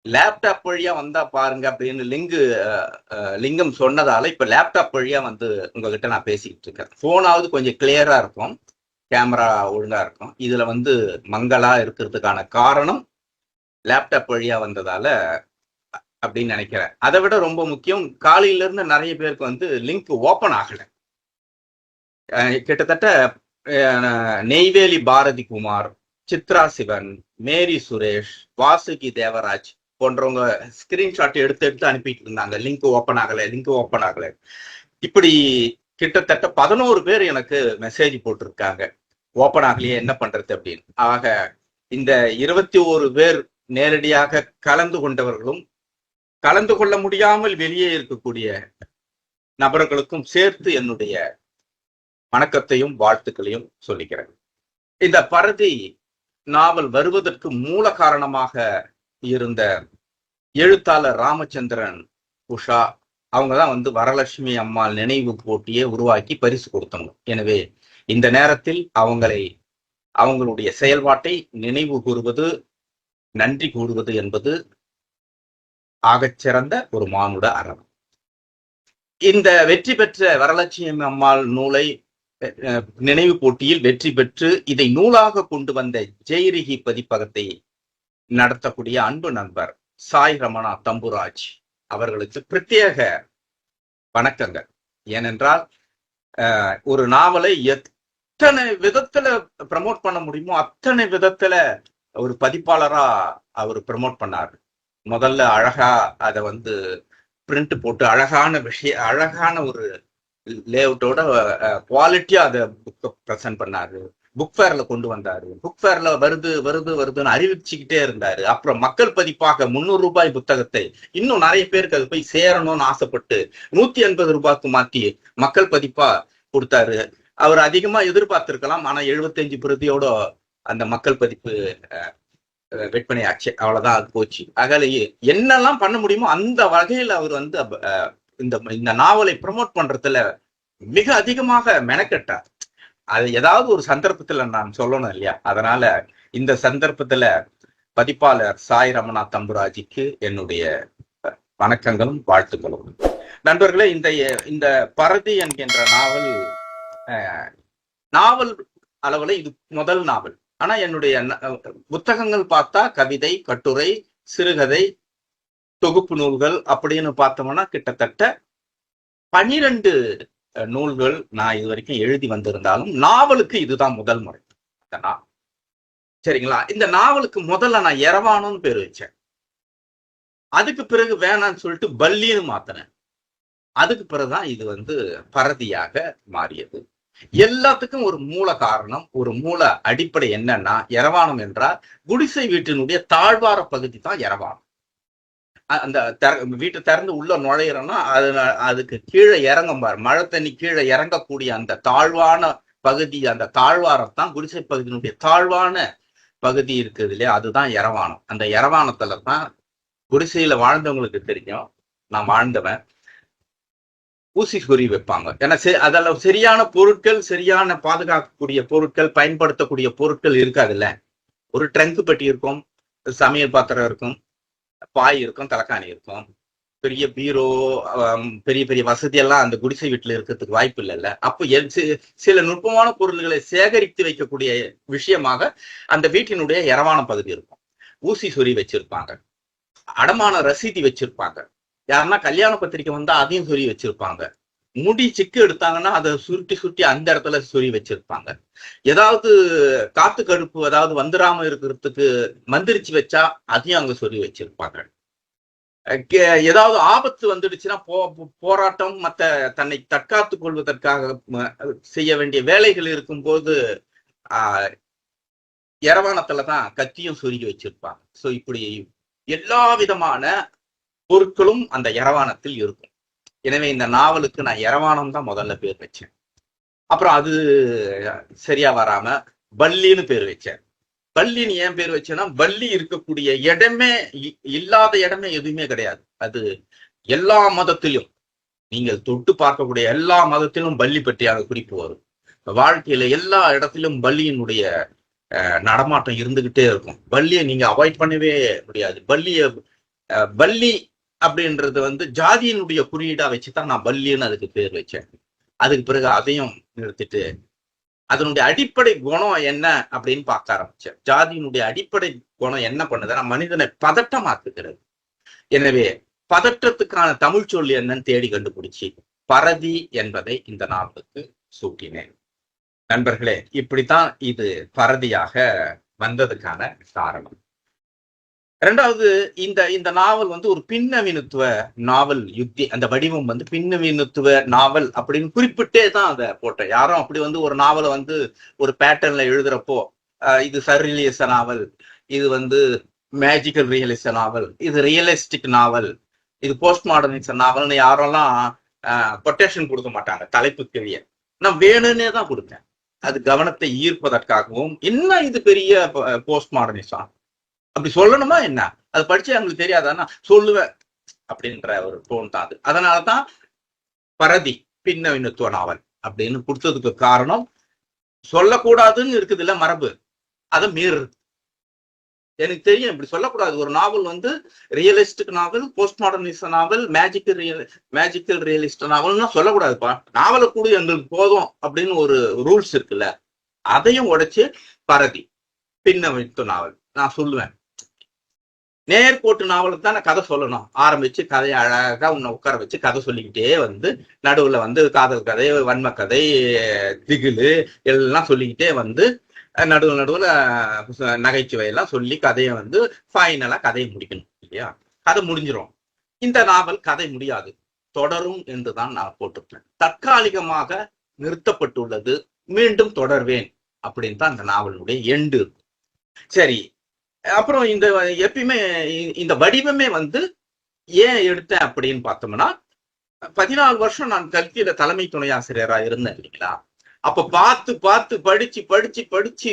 லேப்டாப் வழியா வந்தா பாருங்க அப்படின்னு லிங்கம் சொன்னதால இப்ப லேப்டாப் வழியா வந்து உங்ககிட்ட நான் பேசிக்கிட்டு இருக்கேன். போனாவது கொஞ்சம் கிளியரா இருக்கும், கேமரா ஒழுங்கா இருக்கும். இதுல வந்து மங்களா இருக்கிறதுக்கான காரணம் லேப்டாப் வழியா வந்ததால அப்படின்னு நினைக்கிறேன். அதை விட ரொம்ப முக்கியம், காலையில இருந்து நிறைய பேருக்கு வந்து லிங்க் ஓபன் ஆகல. கிட்டத்தட்ட நெய்வேலி பாரதி குமார், சித்ரா சிவன், மேரி சுரேஷ், வாசுகி தேவராஜ் போன்றவங்க ஸ்கிரீன்ஷாட் எடுத்து அனுப்பிட்டு இருந்தாங்க. லிங்க் ஓப்பன் ஆகல. இப்படி கிட்டத்தட்ட 11 பேர் எனக்கு மெசேஜ் போட்டிருக்காங்க, ஓப்பன் ஆகலையே என்ன பண்றது அப்படின்னு. ஆக இந்த 21 பேர் நேரடியாக கலந்து கொண்டவர்களும் கலந்து கொள்ள முடியாமல் வெளியே இருக்கக்கூடிய நபர்களுக்கும் சேர்த்து என்னுடைய வணக்கத்தையும் வாழ்த்துக்களையும் சொல்லிக்கிறேன். இந்த பரதி நாவல் வருவதற்கு மூல காரணமாக இருந்த எழுத்தாளர் ராமச்சந்திரன் உஷா அவங்கதான் வந்து வரலட்சுமி அம்மாள் நினைவு போட்டியை உருவாக்கி பரிசு கொடுத்தவங்க. எனவே இந்த நேரத்தில் அவங்களுடைய செயல்பாட்டை நினைவு கூறுவது, நன்றி கூறுவது என்பது ஆகச்சிறந்த ஒரு மானுட அறம். இந்த வெற்றி பெற்ற வரலட்சுமி அம்மாள் நூலை நினைவு போட்டியில் வெற்றி பெற்று இதை நூலாக கொண்டு வந்த ஜெயரிகி பதிப்பகத்தை நடத்தக்கூடிய அன்பு நண்பர் சாய் ரமணா தம்புராஜ் அவர்களுக்கு பிரத்யேக வணக்கங்கள். ஏனென்றால் ஒரு நாவலை எத்தனை விதத்துல ப்ரமோட் பண்ண முடியுமோ அத்தனை விதத்துல ஒரு பதிப்பாளரா அவர் ப்ரமோட் பண்ணாரு. முதல்ல அழகா அதை வந்து பிரிண்ட் போட்டு அழகான ஒரு லேஅவுட்டோட குவாலிட்டியா அதை புக்கை ப்ரெசென்ட் பண்ணாரு. புக் ஃபேர்ல கொண்டு வந்தாரு. புக் ஃபேர்ல வருதுன்னு அறிவிச்சுக்கிட்டே இருந்தாரு. அப்புறம் மக்கள் பதிப்பாக 300 ரூபாய் புத்தகத்தை இன்னும் நிறைய பேருக்கு அது போய் சேரணும்னு ஆசைப்பட்டு 180 ரூபாய்க்கு மாத்தி மக்கள் பதிப்பா கொடுத்தாரு. அவர் அதிகமா எதிர்பார்த்திருக்கலாம், ஆனா 75 பிரதியோட அந்த மக்கள் பதிப்பு விற்பனை ஆச்சு. அவ்வளவுதான், அது போச்சு. அகலையே என்னெல்லாம் பண்ண முடியுமோ அந்த வகையில் அவர் வந்து இந்த நாவலை ப்ரமோட் பண்றதுல மிக அதிகமாக மெனக்கெட்டார். அது ஏதாவது ஒரு சந்தர்ப்பத்துல நான் சொல்லணும் இல்லையா? அதனால இந்த சந்தர்ப்பத்துல பதிப்பாளர் சாய் ரமணா தம்புராஜிக்கு என்னுடைய வணக்கங்களும் வாழ்த்துக்களும். நண்பர்களே, இந்த பரதி என்கின்ற நாவல் அளவுல இது முதல் நாவல். ஆனா என்னுடைய புத்தகங்கள் பார்த்தா கவிதை, கட்டுரை, சிறுகதை, தொகுப்பு நூல்கள் அப்படின்னு பார்த்தோம்னா கிட்டத்தட்ட 12 நூல்கள் நான் இது வரைக்கும் எழுதி வந்திருந்தாலும் நாவலுக்கு இதுதான் முதல் முறை. சரிங்களா? இந்த நாவலுக்கு முதல்ல நான் எரவானோன்னு பேர் வச்சேன். அதுக்கு பிறகு வேணான்னு சொல்லிட்டு பல்லின்னு மாத்தினேன். அதுக்கு பிறகுதான் இது வந்து பரதியாக மாறியது. எல்லாத்துக்கும் ஒரு மூல காரணம், ஒரு மூல அடிப்படை என்னன்னா, எரவானம் என்றால் குடிசை வீட்டினுடைய தாழ்வார பகுதி தான் எரவானம். அந்த வீட்டை திறந்து உள்ள நுழையிறோம்னா அதுக்கு கீழே இறங்கும் பாரு, மழை தண்ணி கீழே இறங்கக்கூடிய அந்த தாழ்வான பகுதி, அந்த தாழ்வாரத்தான் குடிசை பகுதியினுடைய தாழ்வான பகுதி இருக்குது இல்லையா, அதுதான் எரவானம். அந்த எரவானத்துல தான் குடிசையில வாழ்ந்தவங்களுக்கு தெரியும், நான் வாழ்ந்தவன், ஊசி சொறி வைப்பாங்க. ஏன்னா அதெல்லாம் சரியான பொருட்கள், சரியான பாதுகாக்கக்கூடிய பொருட்கள், பயன்படுத்தக்கூடிய பொருட்கள் இருக்காதுல்ல. ஒரு ட்ரங்க் பெட்டி இருக்கும், சமையல் பாத்திரம் இருக்கும், பாய் இருக்கும், தலைக்காணி இருக்கும், பெரிய பீரோ, பெரிய பெரிய வசதியெல்லாம் அந்த குடிசை வீட்டுல இருக்கிறதுக்கு வாய்ப்பு இல்லைல்ல. அப்போ சில நுட்பமான பொருள்களை சேகரித்து வைக்கக்கூடிய விஷயமாக அந்த வீட்டினுடைய எரவான பகுதி இருக்கும். ஊசி சொறி வச்சிருப்பாங்க, அடமான ரசீதி வச்சிருப்பாங்க, யாருன்னா கல்யாண பத்திரிக்கை வந்தா அதையும் சொறி வச்சிருப்பாங்க, முடி சிக்கு எடுத்தாங்கன்னா அதை சுருட்டி அந்த இடத்துல சொறி வச்சிருப்பாங்க, ஏதாவது காத்து கடுப்பு ஏதாவது வந்துடாம இருக்கிறதுக்கு மந்திரிச்சு வச்சா அதையும் அங்க சொறி வச்சிருப்பாங்க. ஏதாவது ஆபத்து வந்துடுச்சுன்னா போராட்டம், மற்ற தன்னை தற்காத்துக் கொள்வதற்காக செய்ய வேண்டிய வேலைகள் இருக்கும்போது எரவானத்துலதான் கத்தியும் சொருகி வச்சிருப்பாங்க. சோ இப்படி எல்லா விதமான பொருட்களும் அந்த எரவானத்தில் இருக்கும். எனவே இந்த நாவலுக்கு நான் எரவானம் தான் முதல்ல பேர் வச்சேன். அப்புறம் அது சரியா வராம பல்லின்னு பேர் வச்சேன். பல்லின்னு ஏன் பேர் வச்சேன்னா, பல்லி இருக்கக்கூடிய இடமே இல்லாத இடமே எதுவுமே கிடையாது. அது எல்லா மதத்திலும் நீங்கள் தொட்டு பார்க்கக்கூடிய எல்லா மதத்திலும் பள்ளி பற்றியான குறிப்பு வரும். வாழ்க்கையில எல்லா இடத்திலும் பள்ளியினுடைய நடமாட்டம் இருந்துகிட்டே இருக்கும். பள்ளியை நீங்க அவாய்ட் பண்ணவே முடியாது. பள்ளி அப்படின்றது வந்து ஜாதியினுடைய குறியீடா வச்சுதான் நான் பள்ளின்னு அதுக்கு பேர் வச்சேன். அதுக்கு பிறகு அதையும் நிறுத்திட்டு அதனுடைய அடிப்படை குணம் என்ன அப்படின்னு பார்க்க ஆரம்பிச்சேன். ஜாதியினுடைய அடிப்படை குணம் என்ன பண்ணுதுன்னா மனிதனை பதட்டமாக்குகிறது. எனவே பதற்றத்துக்கான தமிழ் சொல் என்னன்னு தேடி கண்டுபிடிச்சி பரதி என்பதை இந்த நாவலுக்கு சூட்டினேன். நண்பர்களே, இப்படித்தான் இது பரதியாக வந்ததுக்கான காரணம். இரண்டாவது, இந்த நாவல் வந்து ஒரு பின்னவீனத்துவ நாவல் யுக்தி. அந்த வடிவம் வந்து பின்னவீனத்துவ நாவல் அப்படின்னு குறிப்பிட்டே தான் அதை போட்டேன். யாரும் அப்படி வந்து ஒரு நாவலை வந்து ஒரு பேட்டர்ன்ல எழுதுறப்போ இது சர்ரியலிச நாவல், இது வந்து மேஜிக்கல் ரியலிச நாவல், இது ரியலிஸ்டிக் நாவல், இது போஸ்ட் மாடர்னிச நாவல்னு யாரெல்லாம் கொட்டேஷன் கொடுக்க மாட்டாங்க தலைப்புக்குரிய. நான் வேணும்னே தான் கொடுத்தேன். அது கவனத்தை ஈர்ப்பதற்காகவும், என்ன இது பெரிய போஸ்ட் மாடர்னிசம் அப்படி சொல்லணுமா என்ன, அது படிச்சு அவங்களுக்கு தெரியாதான்னா சொல்லுவேன் அப்படின்ற ஒரு டோன் தான் அது. அதனாலதான் பரதி பின்னவீனத்துவ நாவல் அப்படின்னு கொடுத்ததுக்கு காரணம், சொல்லக்கூடாதுன்னு இருக்குது இல்ல மரபு, அதை மீறு. எனக்கு தெரியும் இப்படி சொல்லக்கூடாது. ஒரு நாவல் வந்து ரியலிஸ்டிக் நாவல், போஸ்ட் மாடர்னிச நாவல், மேஜிக்கல் ரியலிஸ்ட் நாவல்னா சொல்லக்கூடாதுப்பா. நாவலை கூட எங்களுக்கு போதும் அப்படின்னு ஒரு ரூல்ஸ் இருக்குல்ல, அதையும் உடைச்சு பரதி பின்னவீனத்துவ நாவல் நான் சொல்லுவேன். நேர்கோட்டு நாவலுக்கு தான் நான் கதை சொல்லணும். ஆரம்பிச்சு கதையை அழகா உன்னை உட்கார வச்சு கதை சொல்லிக்கிட்டே வந்து நடுவுல வந்து காதல் கதை, வன்ம கதை, திகிலு எல்லாம் சொல்லிக்கிட்டே வந்து நடுவுல நகைச்சுவையெல்லாம் சொல்லி கதையை வந்து ஃபைனலா கதையை முடிக்கணும் இல்லையா? கதை முடிஞ்சிடும். இந்த நாவல் கதை முடியாது, தொடரும் என்றுதான் நான் போட்டிருக்கேன். தற்காலிகமாக நிறுத்தப்பட்டுள்ளது, மீண்டும் தொடர்வேன் அப்படின்னு தான் இந்த நாவலுடைய எண்டு. சரி, அப்புறம் இந்த எப்பயுமே இந்த வடிவமே வந்து ஏன் எடுத்தேன் அப்படின்னு பார்த்தோம்னா, 14 வருஷம் நான் கல்வியில தலைமை துணை ஆசிரியரா இருந்தேன் இல்லைங்களா? அப்ப பார்த்து பார்த்து படிச்சு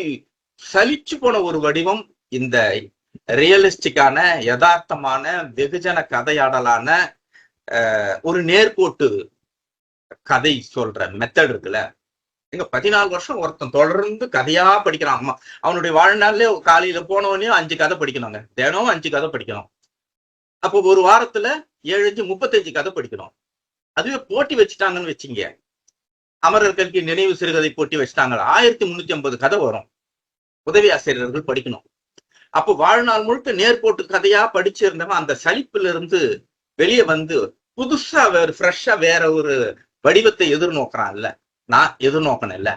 சலிச்சு போன ஒரு வடிவம் இந்த ரியலிஸ்டிக்கான யதார்த்தமான வெகுஜன கதையாடலான ஒரு நேர்கோட்டு கதை சொல்ற மெத்தட் இருக்குல்ல. எங்க 14 வருஷம் ஒருத்தன் தொடர்ந்து கதையா படிக்கிறான். அம்மா அவனுடைய வாழ்நாள்ல காலையில போனவனே 5 கதை படிக்கணுங்க, தினம் 5 கதை படிக்கணும். அப்போ ஒரு வாரத்துல 7 35 கதை படிக்கணும். அதுவே போட்டி வச்சுட்டாங்கன்னு வச்சுங்க, அமரர் கல்கி நினைவு சிறுகதை போட்டி வச்சுட்டாங்க, 1350 கதை வரும். உதவி ஆசிரியர்கள் படிக்கணும். அப்போ வாழ்நாள் முழுக்க நேர்கோட்டு கதையா படிச்சிருந்தவன் அந்த சலிப்புல இருந்து வெளியே வந்து புதுசா ஃப்ரெஷ்ஷா வேற ஒரு வடிவத்தை எதிர்நோக்குறான் இல்ல, நான் எதிர்நோக்கணும் இல்ல.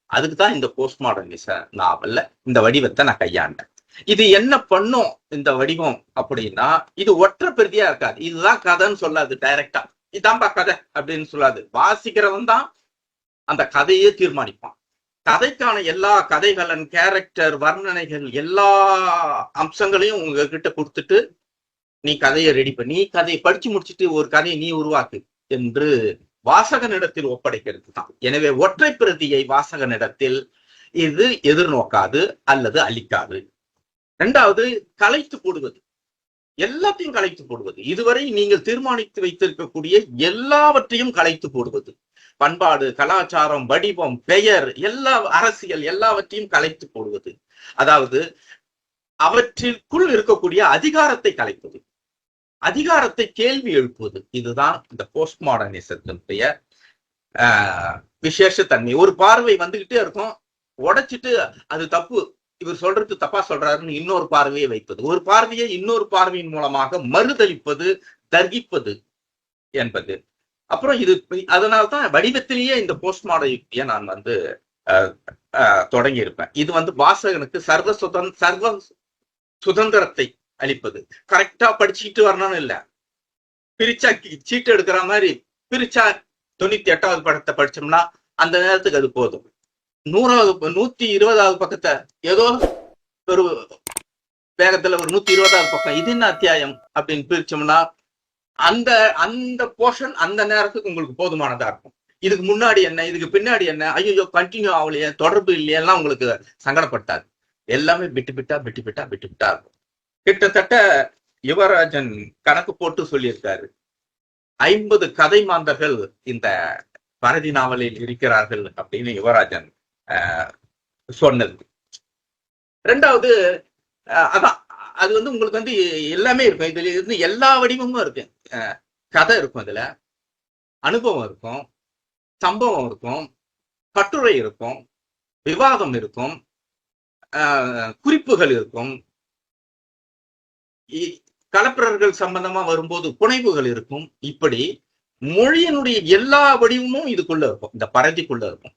அதுக்குதான் இந்த போஸ்ட் மாடர்னிச நாவல்ல இந்த வடிவத்தை நான் கையாண்டேன். இது என்ன பண்ணும் இந்த வடிவம் அப்படின்னா, இது ஒற்றை பிரதியா இருக்காது. இதுதான் கதைன்னு சொல்லாது, டைரக்டா இதான்பா கதை அப்படின்னு சொல்லாது. வாசிக்கிறவன் தான் அந்த கதையே தீர்மானிப்பான். கதைக்கான எல்லா கதைகளன் கேரக்டர் வர்ணனைகள் எல்லா அம்சங்களையும் உங்ககிட்ட கொடுத்துட்டு நீ கதையை ரெடி பண்ணி கதையை படிச்சு முடிச்சுட்டு ஒரு கதையை நீ உருவாக்கு என்று வாசகனிடத்தில் ஒப்படைக்கிறது தான். எனவே ஒற்றை பிரதியை வாசகனிடத்தில் இது எதிர்நோக்காது அல்லது அளிக்காது. இரண்டாவது, கலைத்து போடுவது, எல்லாத்தையும் கலைத்து போடுவது. இதுவரை நீங்கள் தீர்மானித்து வைத்திருக்கக்கூடிய எல்லாவற்றையும் கலைத்து போடுவது. பண்பாடு, கலாச்சாரம், வடிவம், பெயர், அரசியல் எல்லாவற்றையும் கலைத்து போடுவது. அதாவது அவற்றிற்குள் இருக்கக்கூடிய அதிகாரத்தை கலைப்பது, அதிகாரத்தை கேள்வி எழுப்புவது. இதுதான் இந்த போஸ்ட் மாடர்னிசத்தினுடைய விசேஷத்தன்மை. ஒரு பார்வை வந்துகிட்டே இருக்கும், உடைச்சிட்டு அது தப்பு, இவர் சொல்றது தப்பா சொல்றாருன்னு இன்னொரு பார்வையை வைப்பது, ஒரு பார்வையை இன்னொரு பார்வையின் மூலமாக மறுதளிப்பது, தர்கிப்பது என்பது. அப்புறம் இது அதனால்தான் வடிவத்திலேயே இந்த போஸ்ட் மாடர்ன் யுக்தியை நான் வந்து தொடங்கி இருப்பேன். இது வந்து வாசகனுக்கு சர்வ சுதந்திரத்தை அளிப்பது. கரெக்டா படிச்சுக்கிட்டு வரணும்னு இல்ல, பிரிச்சா சீட்டு எடுக்கிற மாதிரி பிரிச்சா 98வது படத்தை படிச்சோம்னா அந்த நேரத்துக்கு அது போதும். 120வது பக்கத்தை ஏதோ ஒரு வேகத்துல ஒரு 120வது பக்கம் இது என்ன அத்தியாயம் அப்படின்னு பிரிச்சோம்னா அந்த அந்த போர்ஷன் அந்த நேரத்துக்கு உங்களுக்கு போதுமானதா இருக்கும். இதுக்கு முன்னாடி என்ன, இதுக்கு பின்னாடி என்ன, ஐயோ கண்டினியூ ஆகலையே, தொடர்பு இல்லையெல்லாம் உங்களுக்கு சங்கடப்பட்டாது. எல்லாமே விட்டு விட்டா இருக்கும். கிட்டத்தட்ட யுவராஜன் கணக்கு போட்டு சொல்லியிருக்காரு, 50 கதை மாந்தர்கள் இந்த பரதி நாவலில் இருக்கிறார்கள் அப்படின்னு யுவராஜன் சொன்னது. ரெண்டாவது அதான் அது வந்து உங்களுக்கு வந்து எல்லாமே இருக்கும். இதுல இருந்து எல்லா வடிவமும் இருக்கு. கதை இருக்கும், அதுல அனுபவம் இருக்கும், சம்பவம் இருக்கும், கட்டுரை இருக்கும், விவாதம் இருக்கும், குறிப்புகள் இருக்கும், கலப்பிரர்கள் சம்பந்தமா வரும்போது புனைவுகள் இருக்கும். இப்படி மொழியினுடைய எல்லா வடிவமும் இதுக்குள்ள இருக்கும், இந்த பரதிக்குள்ள இருக்கும்.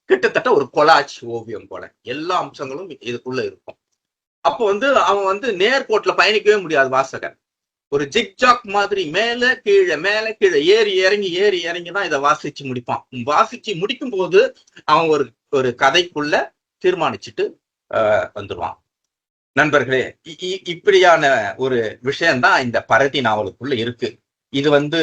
கிட்டத்தட்ட ஒரு கொலாச் ஓவியம் போல எல்லா அம்சங்களும் இதுக்குள்ள இருக்கும். அப்போ வந்து அவன் வந்து நேர்கோட்டுல பயணிக்கவே முடியாது வாசகன். ஒரு ஜிக்ஜாக் மாதிரி மேல கீழே ஏறி இறங்கி தான் இதை வாசிச்சு முடிப்பான். வாசிச்சு முடிக்கும் போது அவன் ஒரு கதைக்குள்ள தீர்மானிச்சுட்டு வந்துடுவான். நண்பர்களே, இப்படியான ஒரு விஷயம்தான் இந்த பரதி நாவலுக்குள்ள இருக்கு. இது வந்து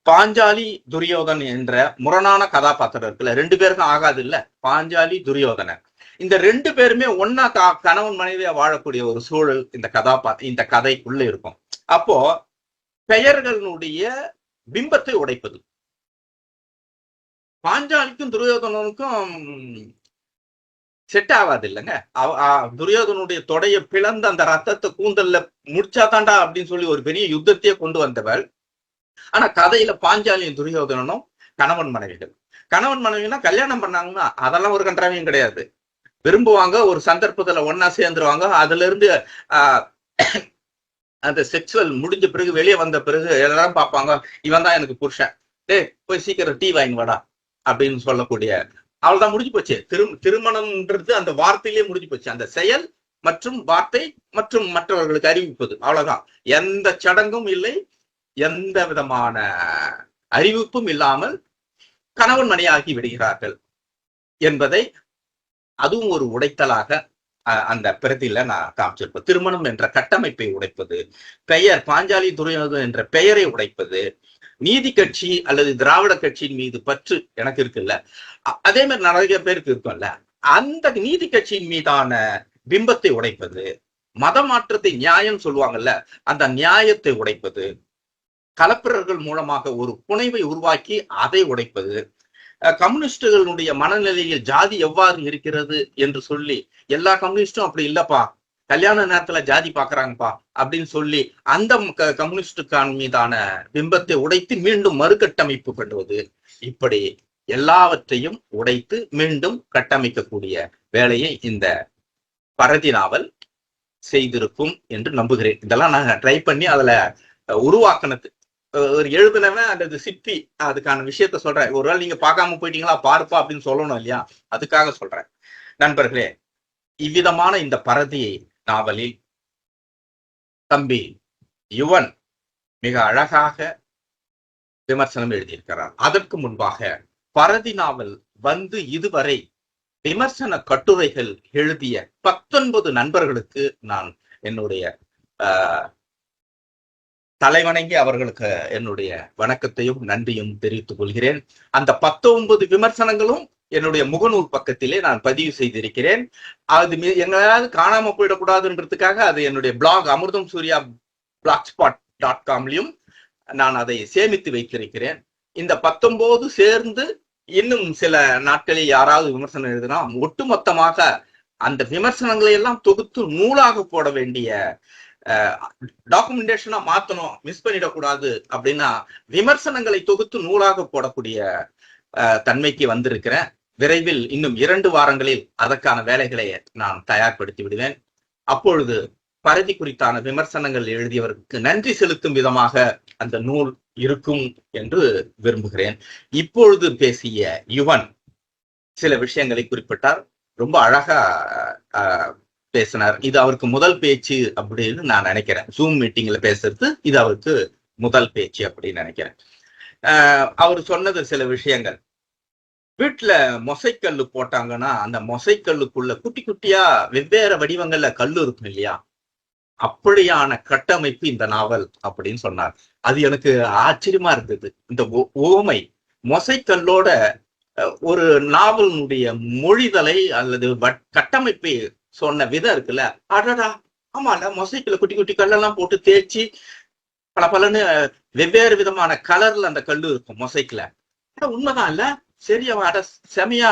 பாஞ்சாலி துரியோதன் என்ற முரணான கதாபாத்திரம் இருக்குல்ல, 2 பேருக்கும் ஆகாது இல்ல, பாஞ்சாலி துரியோதனன். இந்த 2 பேருமே ஒன்னா கணவன் மனைவியா வாழக்கூடிய ஒரு சூழல் இந்த கதைக்குள்ள இருக்கும். அப்போ பெயர்களுடைய பிம்பத்தை உடைப்பது. பாஞ்சாலிக்கும் துரியோதனனுக்கும் செட் ஆகாது இல்லைங்க. துரியோதனுடைய தொடைய பிளந்து அந்த ரத்தத்தை கூந்தல்ல முடிச்சாதாண்டா அப்படின்னு சொல்லி ஒரு பெரிய யுத்தத்தையே கொண்டு வந்தவள். ஆனா கதையில பாஞ்சாலியும் துரியோதனனும் கணவன் மனைவிகள். கணவன் மனைவினா கல்யாணம் பண்ணாங்கன்னா அதெல்லாம் ஒரு கன்றாவியும் கிடையாது. விரும்புவாங்க, ஒரு சந்தர்ப்பத்துல ஒன்னா சேர்ந்துருவாங்க. அதுல இருந்து அந்த செக்சுவல் முடிஞ்ச பிறகு வெளியே வந்த பிறகு எல்லாரும் பார்ப்பாங்க, இவன் தான் எனக்கு புருஷன், போய் சீக்கிரம் டீ வாங்கி வாடா அப்படின்னு சொல்லக்கூடிய, அவள்தான் முடிஞ்சு போச்சு. திருமணம்ன்றது அந்த வார்த்தையிலேயே முடிஞ்சு போச்சு. அந்த செயல் மற்றும் வார்த்தை மற்றும் மற்றவர்களுக்கு அறிவிப்பது, அவ்வளவுதான். எந்த சடங்கும் இல்லை, எந்த விதமான அறிவிப்பும் இல்லாமல் கணவன் மனையாகி விடுகிறார்கள் என்பதை அதுவும் ஒரு உடைத்தலாக அந்த பிரதியில நான் காமிச்சிருப்பேன். திருமணம் என்ற கட்டமைப்பை உடைப்பது, பெயர் பாஞ்சாலி துரியோதனன் என்ற பெயரை உடைப்பது, நீதி கட்சி அல்லது திராவிட கட்சியின் மீது பற்று எனக்கு இருக்குல்ல, அதே மாதிரி நிறைய பேருக்கு இருக்கும்ல, அந்த நீதி கட்சியின் மீதான பிம்பத்தை உடைப்பது, மத மாற்றத்தை நியாயம் சொல்லுவாங்கல்ல, அந்த நியாயத்தை உடைப்பது, கலப்பிரர்கள் மூலமாக ஒரு புனைவை உருவாக்கி அதை உடைப்பது, கம்யூனிஸ்டுகளுடைய மனநிலையில் ஜாதி எவ்வாறு இருக்கிறது என்று சொல்லி, எல்லா கம்யூனிஸ்டும் அப்படி இல்லப்பா, கல்யாண நேரத்துல ஜாதி பாக்குறாங்கப்பா அப்படின்னு சொல்லி அந்த கம்யூனிஸ்டுக்கான மீதான பிம்பத்தை உடைத்து மீண்டும் மறுகட்டமைப்பு பண்ணுவது, இப்படி எல்லாவற்றையும் உடைத்து மீண்டும் கட்டமைக்கக்கூடிய வேலையை இந்த பரதி நாவல் செய்திருக்கும் என்று நம்புகிறேன். இதெல்லாம் நான் ட்ரை பண்ணி அதுல உருவாக்கினது. ஒரு எழுதுனவன் அல்லது சிற்பி அதுக்கான விஷயத்த சொல்றேன். ஒருவேளை நீங்க பார்க்காம போயிட்டீங்களா, பாருப்பா அப்படின்னு சொல்லணும் இல்லையா, அதுக்காக சொல்றேன். நண்பர்களே, இவ்விதமான இந்த பரதி நாவலில் தம்பி யுவன் மிக அழகாக விமர்சனம் எழுதியிருக்கிறார். அதற்கு முன்பாக பரதி நாவல் வந்து இதுவரை விமர்சன கட்டுரைகள் எழுதிய 19 நண்பர்களுக்கு நான் என்னுடைய தலைவணங்கி அவர்களுக்கு என்னுடைய வணக்கத்தையும் நன்றியும் தெரிவித்துக் கொள்கிறேன். அந்த 19 விமர்சனங்களும் என்னுடைய முகநூல் பக்கத்திலே நான் பதிவு செய்திருக்கிறேன். அது எங்களாவது காணாம போயிடக்கூடாதுன்றதுக்காக அது என்னுடைய பிளாக் அமிர்தம் சூர்யா blogspot.com நான் அதை சேமித்து வைத்திருக்கிறேன். இந்த 19 சேர்ந்து இன்னும் சில நாட்களில் யாராவது விமர்சனம் எழுதினா ஒட்டுமொத்தமாக அந்த விமர்சனங்களை எல்லாம் தொகுத்து நூலாக போட வேண்டிய டாக்குமெண்டேஷனா மாத்தணும், மிஸ் பண்ணிடக்கூடாது அப்படின்னா விமர்சனங்களை தொகுத்து நூலாக போடக்கூடிய தன்மைக்கு வந்திருக்கிறேன். விரைவில் இன்னும் 2 வாரங்களில் அதற்கான வேலைகளை நான் தயார்படுத்தி விடுவேன். அப்பொழுது பரதி குறித்தான விமர்சனங்கள் எழுதியவருக்கு நன்றி செலுத்தும் விதமாக அந்த நூல் இருக்கும் என்று விரும்புகிறேன். இப்பொழுது பேசிய யுவன் சில விஷயங்களை குறிப்பிட்டார், ரொம்ப அழகா பேசினார். இது அவருக்கு முதல் பேச்சு அப்படின்னு நான் நினைக்கிறேன். ஜூம் மீட்டிங்ல பேசுறது இது அவருக்கு முதல் பேச்சு அப்படின்னு நினைக்கிறேன். அவர் சொன்னது சில விஷயங்கள். வீட்டுல மொசைக்கல்லு போட்டாங்கன்னா அந்த மொசைக்கல்லுக்குள்ள குட்டி குட்டியா வெவ்வேறு வடிவங்கள்ல கல்லு இருக்கும் இல்லையா, அப்படியான கட்டமைப்பு இந்த நாவல் அப்படின்னு சொன்னார். அது எனக்கு ஆச்சரியமா இருந்தது. இந்த ஓமை மொசைக்கல்லோட ஒரு நாவலினுடைய மொழிதலை அல்லது கட்டமைப்பை சொன்ன விதம் இருக்குல்ல, அடடா ஆமால மொசைக்கல்ல குட்டி குட்டி கல்லெல்லாம் போட்டு தேய்ச்சி பலன்னு வெவ்வேறு விதமான கலர்ல அந்த கல்லு இருக்கும் மொசைக்ல. உண்மைதான் இல்ல, சரி அவன் அட செமையா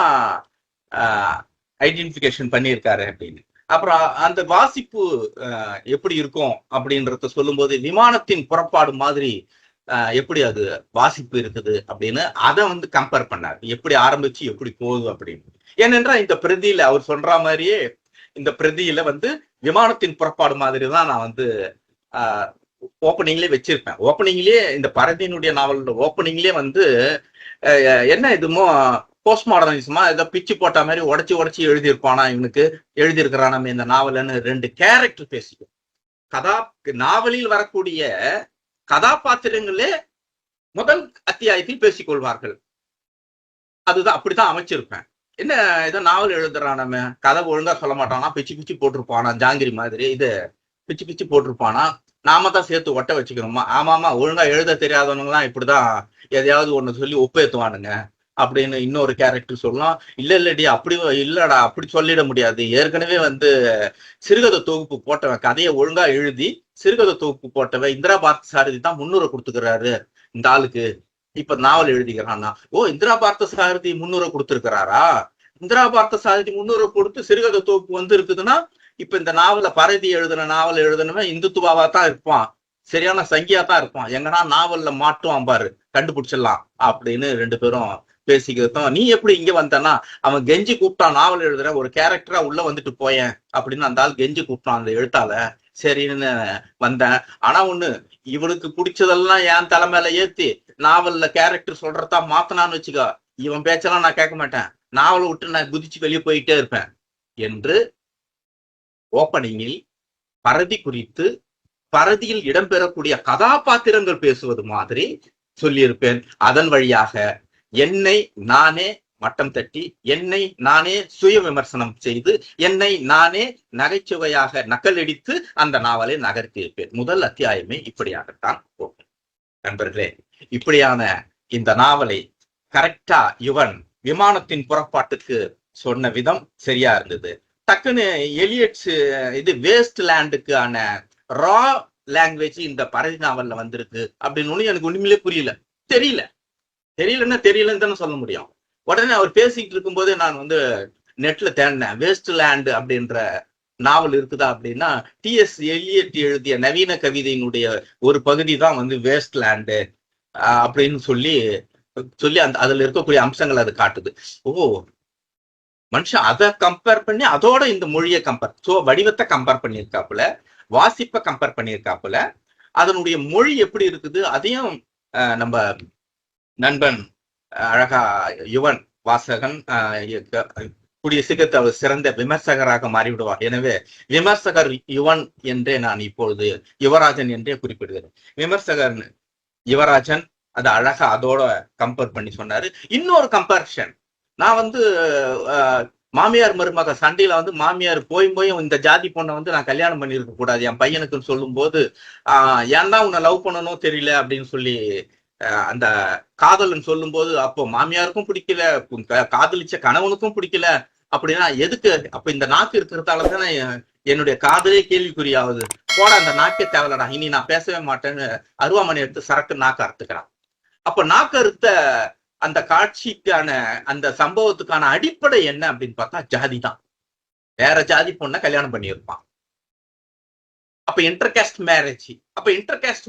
ஐடென்டிபிகேஷன் பண்ணியிருக்காரு அப்படின்னு. அப்புறம் அந்த வாசிப்பு எப்படி இருக்கும் அப்படின்றத சொல்லும் போது விமானத்தின் புறப்பாடு மாதிரி எப்படி அது வாசிப்பு இருக்குது அப்படின்னு அதை வந்து கம்பேர் பண்ணார், எப்படி ஆரம்பிச்சு எப்படி போகுது அப்படின்னு. ஏனென்றால் இந்த பிரதியில அவர் சொல்ற மாதிரியே இந்த பிரதியில வந்து விமானத்தின் புறப்பாடு மாதிரி தான் நான் வந்து ஓப்பனிங்லேயே வச்சிருப்பேன். ஓப்பனிங்லேயே இந்த பரதியினுடைய நாவலோட ஓப்பனிங்லேயே வந்து என்ன இதுமோ போஸ்ட் மாடர்னிசமா ஏதோ பிச்சு போட்ட மாதிரி உடச்சி எழுதியிருப்பானா இவனுக்கு எழுதியிருக்கிறான் நம்ம இந்த நாவல்னு 2 கேரக்டர் பேசிக்கும். நாவலில் வரக்கூடிய கதாபாத்திரங்களே முதல் அத்தியாயத்தில் பேசிக்கொள்வார்கள். அதுதான் அப்படித்தான் அமைச்சிருப்பேன். என்ன ஏதோ நாவல் எழுதுறான், நம்ம கதை ஒழுங்கா சொல்ல மாட்டானா, பிச்சு போட்டிருப்பானா, ஜாங்கிரி மாதிரி இது பிச்சு போட்டிருப்பானா, நாம தான் சேர்த்து ஒட்ட வச்சுக்கணுமா, ஆமாமா ஒழுங்கா எழுத தெரியாதவனுங்களாம் இப்படிதான் எதையாவது ஒண்ணு சொல்லி ஒப்பேத்துவானுங்க அப்படின்னு இன்னொரு கேரக்டர் சொல்லலாம். இல்லடி அப்படி இல்லடா, அப்படி சொல்லிட முடியாது, ஏற்கனவே வந்து சிறுகதை தொகுப்பு போட்டவன், கதையை ஒழுங்கா எழுதி சிறுகதை தொகுப்பு போட்டவன் இந்திரா பார்த்த சாரதி தான் 300 கொடுத்துக்கிறாரு இந்த ஆளுக்கு, இப்ப நாவல் எழுதிக்கிறான்னா. ஓ, இந்திரா பார்த்த சாரதி 300 கொடுத்துருக்கிறாரா? இந்திரா பார்த்த சாரதி 300 கொடுத்து சிறுகதை தொகுப்பு வந்து இருக்குதுன்னா இப்ப இந்த நாவல பரதி எழுதுன நாவல் எழுதுனவன் இந்துத்துவாவா தான் இருப்பான், சரியான சங்கியா தான் இருப்பான், எங்கன்னா நாவல்ல மாட்டுவான் பாரு, கண்டுபிடிச்சிடலாம் அப்படின்னு 2 பேரும் பேசிக்கிறதும். நீ எப்படி இங்க வந்தனா, அவன் கெஞ்சி கூப்பிட்டான், நாவல் எழுதுற ஒரு கேரக்டரா உள்ள வந்துட்டு போயேன் அப்படின்னு அந்த ஆள் கெஞ்சி கூப்பிட்டான் அந்த எழுத்தால, சரின்னு வந்தேன். ஆனா ஒண்ணு, இவனுக்கு பிடிச்சதெல்லாம் என் தலைமையில ஏத்தி நாவல்ல கேரக்டர் சொல்றதா மாத்தனான்னு வச்சுக்கோ, இவன் பேச்செல்லாம் நான் கேட்க மாட்டேன், நாவலை விட்டு நான் குதிச்சு வெளியே போயிட்டே இருப்பேன் என்று ஓப்பனிங்கில் பரதி குறித்து பரதியில் இடம்பெறக்கூடிய கதாபாத்திரங்கள் பேசுவது மாதிரி சொல்லியிருப்பேன். அதன் வழியாக என்னை நானே மட்டம் தட்டி, என்னை நானே சுய விமர்சனம் செய்து, என்னை நானே நகைச்சுவையாக நக்கலடித்து அந்த நாவலை நகர்த்தியிருப்பேன். முதல் அத்தியாயமே இப்படியாகத்தான் போகும். நண்பர்களே, இப்படியான இந்த நாவலை கரெக்டா இவன் விமானத்தின் புறப்பாட்டுக்கு சொன்ன விதம் சரியா இருந்தது. டக்குன்னு எலியட்ஸ் இது வேஸ்ட் லேண்டுக்கான ரா லாங்குவேஜ் இந்த பரதி நாவல்ல வந்திருக்கு அப்படின்னு எனக்கு ஒண்ணுமே தெரியலன்னு தானே சொல்ல முடியும். உடனே அவர் பேசிக்கிட்டு இருக்கும் போதே நான் வந்து நெட்ல தேடினேன், வேஸ்ட் லேண்ட் அப்படின்ற நாவல் இருக்குதா அப்படின்னா, டிஎஸ் எலியட் எழுதிய நவீன கவிதையினுடைய ஒரு பகுதி தான் வந்து வேஸ்ட் லேண்டு அப்படின்னு சொல்லி அந்த அதுல இருக்கக்கூடிய அம்சங்கள் அது காட்டுது. ஓ, மனுஷன் அதை கம்பேர் பண்ணி அதோட இந்த மொழியை வடிவத்தை கம்பேர் பண்ணியிருக்காப்புல, வாசிப்பை கம்பேர் பண்ணியிருக்காப்புல, அதனுடைய மொழி எப்படி இருக்குது அதையும் நம்ம நண்பன் அழகா யுவன் வாசகன் கூடிய சீக்கிரத்தை அவர் சிறந்த விமர்சகராக மாறிவிடுவார். எனவே விமர்சகர் யுவன் என்றே நான் இப்பொழுது யுவராஜன் என்றே குறிப்பிடுகிறேன். விமர்சகர் யுவராஜன் அது அழகா அதோட கம்பேர் பண்ணி சொன்னாரு. இன்னொரு கம்பேரிஷன், நான் வந்து மாமியார் மருமக சண்டையில வந்து மாமியார் போயும் இந்த ஜாதி பொண்ணை வந்து நான் கல்யாணம் பண்ணியிருக்க கூடாது என் பையனுக்குன்னு சொல்லும் போது, ஏன் தான் உன்னை லவ் பண்ணணும் தெரியல அப்படின்னு சொல்லி அந்த காதல்னு சொல்லும் போது, அப்போ மாமியாருக்கும் பிடிக்கல, காதலிச்ச கணவனுக்கும் பிடிக்கல அப்படின்னா எதுக்கு அப்ப இந்த நாக்கு இருக்கிறதால தானே என்னுடைய காதலே கேள்விக்குறியாவது, போட அந்த நாக்கே தேவையில்லடா, இனி நான் பேசவே மாட்டேன்னு அருவாமனை எடுத்து சரக்கு நாக்கு அறுத்துக்கிறான். அப்ப நாக்கு அறுத்த அந்த காட்சிக்கான அந்த சம்பவத்துக்கான அடிப்படை என்ன அப்படின்னு பார்த்தா ஜாதி தான். வேற ஜாதி பொண்ணை கல்யாணம் பண்ணியிருப்பான். அப்ப இன்டர்காஸ்ட்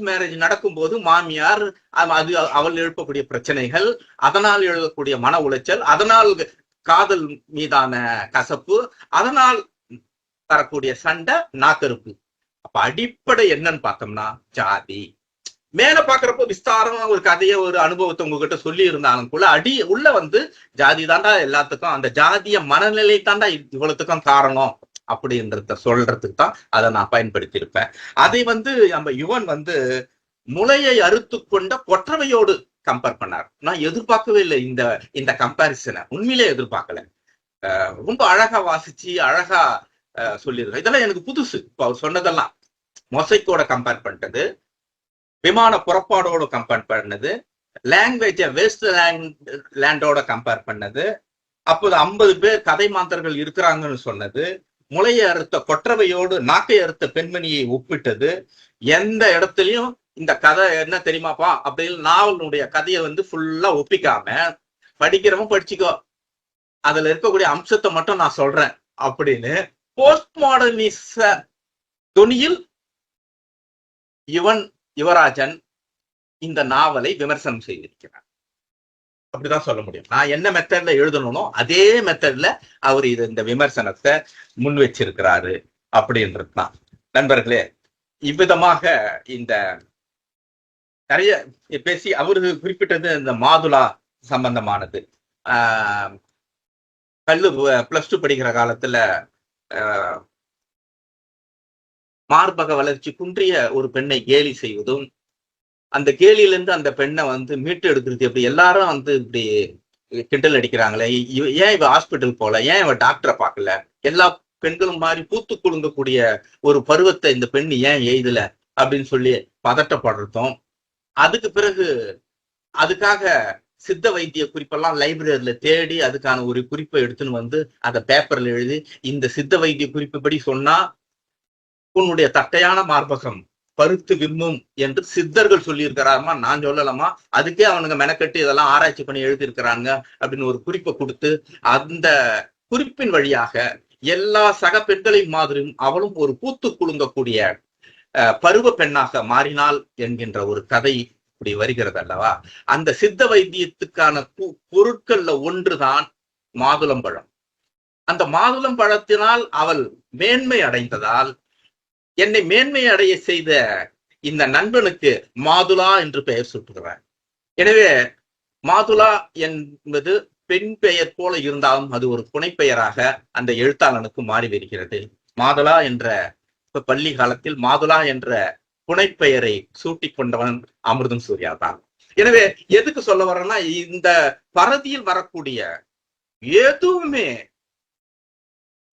மேரேஜ் நடக்கும்போது மாமியார் அது அவள் எழுப்பக்கூடிய பிரச்சனைகள், அதனால் எழுதக்கூடிய மன உளைச்சல், அதனால் காதல் மீதான கசப்பு, அதனால் தரக்கூடிய சண்டை, நாக்கறுப்பு. அப்ப அடிப்படை என்னன்னு பார்த்தோம்னா ஜாதி. மேல பாக்குறப்போ விஸ்தாரமா ஒரு கதையை ஒரு அனுபவத்தை உங்ககிட்ட சொல்லி இருந்தாலும் கூட உள்ள வந்து ஜாதி தாண்டா எல்லாத்துக்கும், அந்த ஜாதிய மனநிலை தாண்டா இவ்வளவுக்கும் காரணம் அப்படின்றத சொல்றதுக்கு தான் அதை நான் பயன்படுத்தி இருப்பேன். அதை வந்து நம்ம யுவன் வந்து முளையை அறுத்து கொண்ட கொற்றவையோடு கம்பேர் பண்ணார். நான் எதிர்பார்க்கவே இல்லை இந்த கம்பாரிசனை, உண்மையிலே எதிர்பார்க்கல. ரொம்ப அழகா வாசிச்சு அழகா சொல்லியிருக்கேன். இதெல்லாம் எனக்கு புதுசு. இப்போ அவர் சொன்னதெல்லாம் மொசைக்கோட கம்பேர் பண்ணிட்டது, விமான புறப்பாடோட கம்பேர் பண்ணது, லாங்குவேஜ வேஸ்ட் லேண்டோட கம்பேர் பண்ணது, அப்போது 50 பேர் கதை மாந்தர்கள் இருக்கிறாங்கன்னு சொன்னது, முளையை அறுத்த கொற்றவையோடு நாக்கை அறுத்த பெண்மணியை ஒப்பிட்டது, எந்த இடத்துலையும் இந்த கதை என்ன தெரியுமாப்பா அப்படின்னு நாவலுடைய கதையை வந்து ஃபுல்லா ஒப்பிக்காம, படிக்கிறவன் படிச்சுக்கோ, அதுல இருக்கக்கூடிய அம்சத்தை மட்டும் நான் சொல்றேன் அப்படின்னு போஸ்ட் மாடர்னிச தொனியில் யுவராஜன் இந்த நாவலை விமர்சனம் செய்திருக்கிறார். அப்படிதான் சொல்ல முடியும். நான் என்ன மெத்தட்ல எழுதணும்னோ அதே மெத்தட்ல அவர் இந்த விமர்சனத்தை முன் வச்சிருக்கிறாரு அப்படின்றதுதான். நண்பர்களே, இவ்விதமாக இந்த நிறைய பேசி அவரு குறிப்பிட்டது இந்த மாதுளா சம்பந்தமானது. +2 படிக்கிற காலத்துல மார்பக வளர்ச்சி குன்றிய ஒரு பெண்ணை கேலி செய்வதும், அந்த கேலியிலிருந்து அந்த பெண்ணை வந்து மீட்டு எடுக்கிறது எப்படி, எல்லாரும் வந்து இப்படி கிண்டல் அடிக்கிறாங்களே, ஏன் இவ ஹாஸ்பிட்டல் போல, ஏன் இவ டாக்டரை பார்க்கல, எல்லா பெண்களும் மாதிரி பூத்து குலுங்கக்கூடிய ஒரு பருவத்தை இந்த பெண் ஏன் எய்தல அப்படின்னு சொல்லி பதட்டப்படுறதும், அதுக்கு பிறகு அதுக்காக சித்த வைத்திய குறிப்பெல்லாம் லைப்ரரியில தேடி அதுக்கான ஒரு குறிப்பை எடுத்துன்னு வந்து அதை பேப்பர்ல எழுதி, இந்த சித்த வைத்திய குறிப்புப்படி சொன்னா உன்னுடைய தட்டையான மார்பகம் பருத்து விம்மும் என்று சித்தர்கள் சொல்லி இருக்கிறாருமா, நான் சொல்லலாமா, அதுக்கே அவனுங்க மெனக்கட்டு இதெல்லாம் ஆராய்ச்சி பண்ணி எழுதியிருக்கிறாங்க அப்படின்னு ஒரு குறிப்பை கொடுத்து, அந்த குறிப்பின் வழியாக எல்லா சக பெண்களின் மாதிரியும் அவளும் ஒரு பூத்து குலுங்கக்கூடிய பருவ பெண்ணாக மாறினாள் என்கின்ற ஒரு கதை இப்படி வருகிறது அல்லவா. அந்த சித்த வைத்தியத்துக்கான பொருட்கள்ல ஒன்றுதான் மாதுளம்பழம். அந்த மாதுளம்பழத்தினால் அவள் மேன்மை அடைந்ததால் என்னை மேன்மை அடைய செய்த இந்த நண்பனுக்கு மாதுளா என்று பெயர் சூட்டுகிறார். எனவே மாதுளா என்பது பெண் பெயர் போல இருந்தாலும் அது ஒரு புனைப்பெயராக அந்த எழுத்தாளனுக்கு மாறி வருகிறது. மாதுளா என்ற பள்ளி காலத்தில் மாதுளா என்ற புனைப்பெயரை சூட்டி கொண்டவன் அமிர்தம் சூர்யா தான். எனவே எதுக்கு சொல்ல வரேன்னா, இந்த பரதியில் வரக்கூடிய எதுவுமே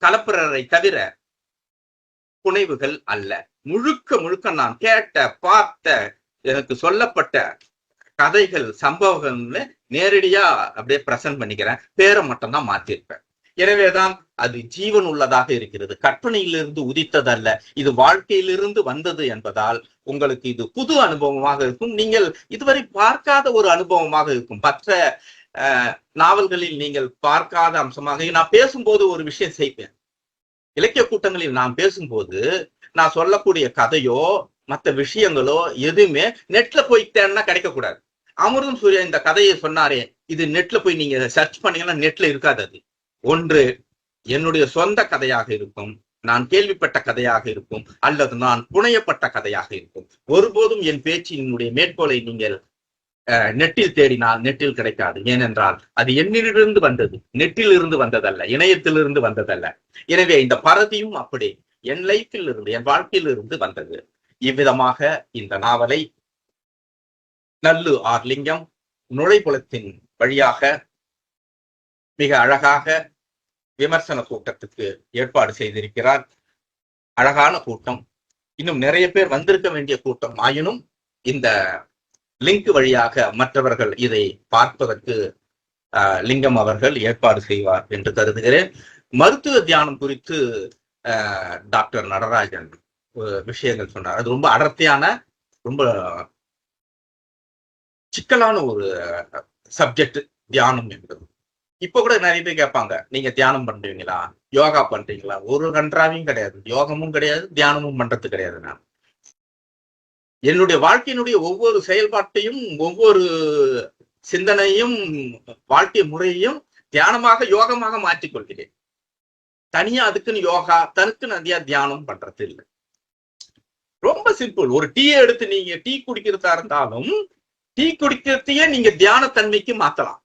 கலப்பிரரை தவிர புனைவுகள் அல்ல. முழுக்க முழுக்க நான் கேட்ட பார்த்த எனக்கு சொல்லப்பட்ட கதைகள் சம்பவங்கள்னு நேரடியா அப்படியே பிரசன்ட் பண்ணிக்கிறேன். பேரை மட்டும் தான் மாத்திருப்பேன். எனவேதான் அது ஜீவன் உள்ளதாக இருக்கிறது. கற்பனையிலிருந்து உதித்ததல்ல, இது வாழ்க்கையிலிருந்து வந்தது என்பதால் உங்களுக்கு இது புது அனுபவமாக இருக்கும். நீங்கள் இதுவரை பார்க்காத ஒரு அனுபவமாக இருக்கும். மற்ற நாவல்களில் நீங்கள் பார்க்காத அம்சமாக நான் பேசும்போது ஒரு விஷயம் செய்வேன். இலக்கிய கூட்டங்களில் நான் பேசும்போது நான் சொல்லக்கூடிய கதையோ மற்ற விஷயங்களோ எதுவுமே நெட்ல போய் தேடினா கிடைக்கக்கூடாது. அமிர்தம் சூர்யா இந்த கதையை சொன்னாரே, இது நெட்ல போய் நீங்க சர்ச் பண்ணீங்கன்னா நெட்ல இருக்காது. அது ஒன்று என்னுடைய சொந்த கதையாக இருக்கும், நான் கேள்விப்பட்ட கதையாக இருக்கும், அல்லது நான் புனையப்பட்ட கதையாக இருக்கும். ஒருபோதும் என் பேச்சினுடைய மேற்கோளை நீங்கள் நெட்டில் தேடினால் நெட்டில் கிடைக்காது. ஏனென்றால் அது என்னிலிருந்து வந்தது, நெட்டில் இருந்து வந்ததல்ல, இணையத்திலிருந்து வந்ததல்ல. எனவே இந்த பரதியும் அப்படி என் லைஃபில் இருந்து, என் வாழ்க்கையில் இருந்து வந்தது. இவ்விதமாக இந்த நாவலை நல்லு ஆர் லிங்கம் நுழைப்புலத்தின் வழியாக மிக அழகாக விமர்சன கூட்டத்துக்கு ஏற்பாடு செய்திருக்கிறார். அழகான கூட்டம், இன்னும் நிறைய பேர் வந்திருக்க வேண்டிய கூட்டம் ஆயினும் இந்த லிங்க் வழியாக மற்றவர்கள் இதை பார்ப்பதற்கு லிங்கம் அவர்கள் ஏற்பாடு செய்வார் என்று கருதுகிறேன். மருத்துவ தியானம் குறித்து டாக்டர் நடராஜன் விஷயங்கள் சொன்னார். அது ரொம்ப அடர்த்தியான, ரொம்ப சிக்கலான ஒரு சப்ஜெக்ட் தியானம் என்பது. இப்ப கூட நிறைய பேர் கேட்பாங்க, நீங்க தியானம் பண்றீங்களா, யோகா பண்றீங்களா? ஒரு கன்றாவையும் கிடையாது, யோகமும் கிடையாது, தியானமும் பண்றது கிடையாது. நான் என்னுடைய வாழ்க்கையினுடைய ஒவ்வொரு செயல்பாட்டையும், ஒவ்வொரு சிந்தனையும், வாழ்க்கை முறையையும் தியானமாக, யோகமாக மாற்றிக்கொள்கிறேன். தனியா அதுக்குன்னு யோகா, தனக்குன்னு அதிகா தியானம் பண்றது இல்லை. ரொம்ப சிம்பிள். ஒரு டீயை எடுத்து நீங்க டீ குடிக்கிறதா இருந்தாலும் டீ குடிக்கிறதையே நீங்க தியான தன்மைக்கு மாத்தலாம்.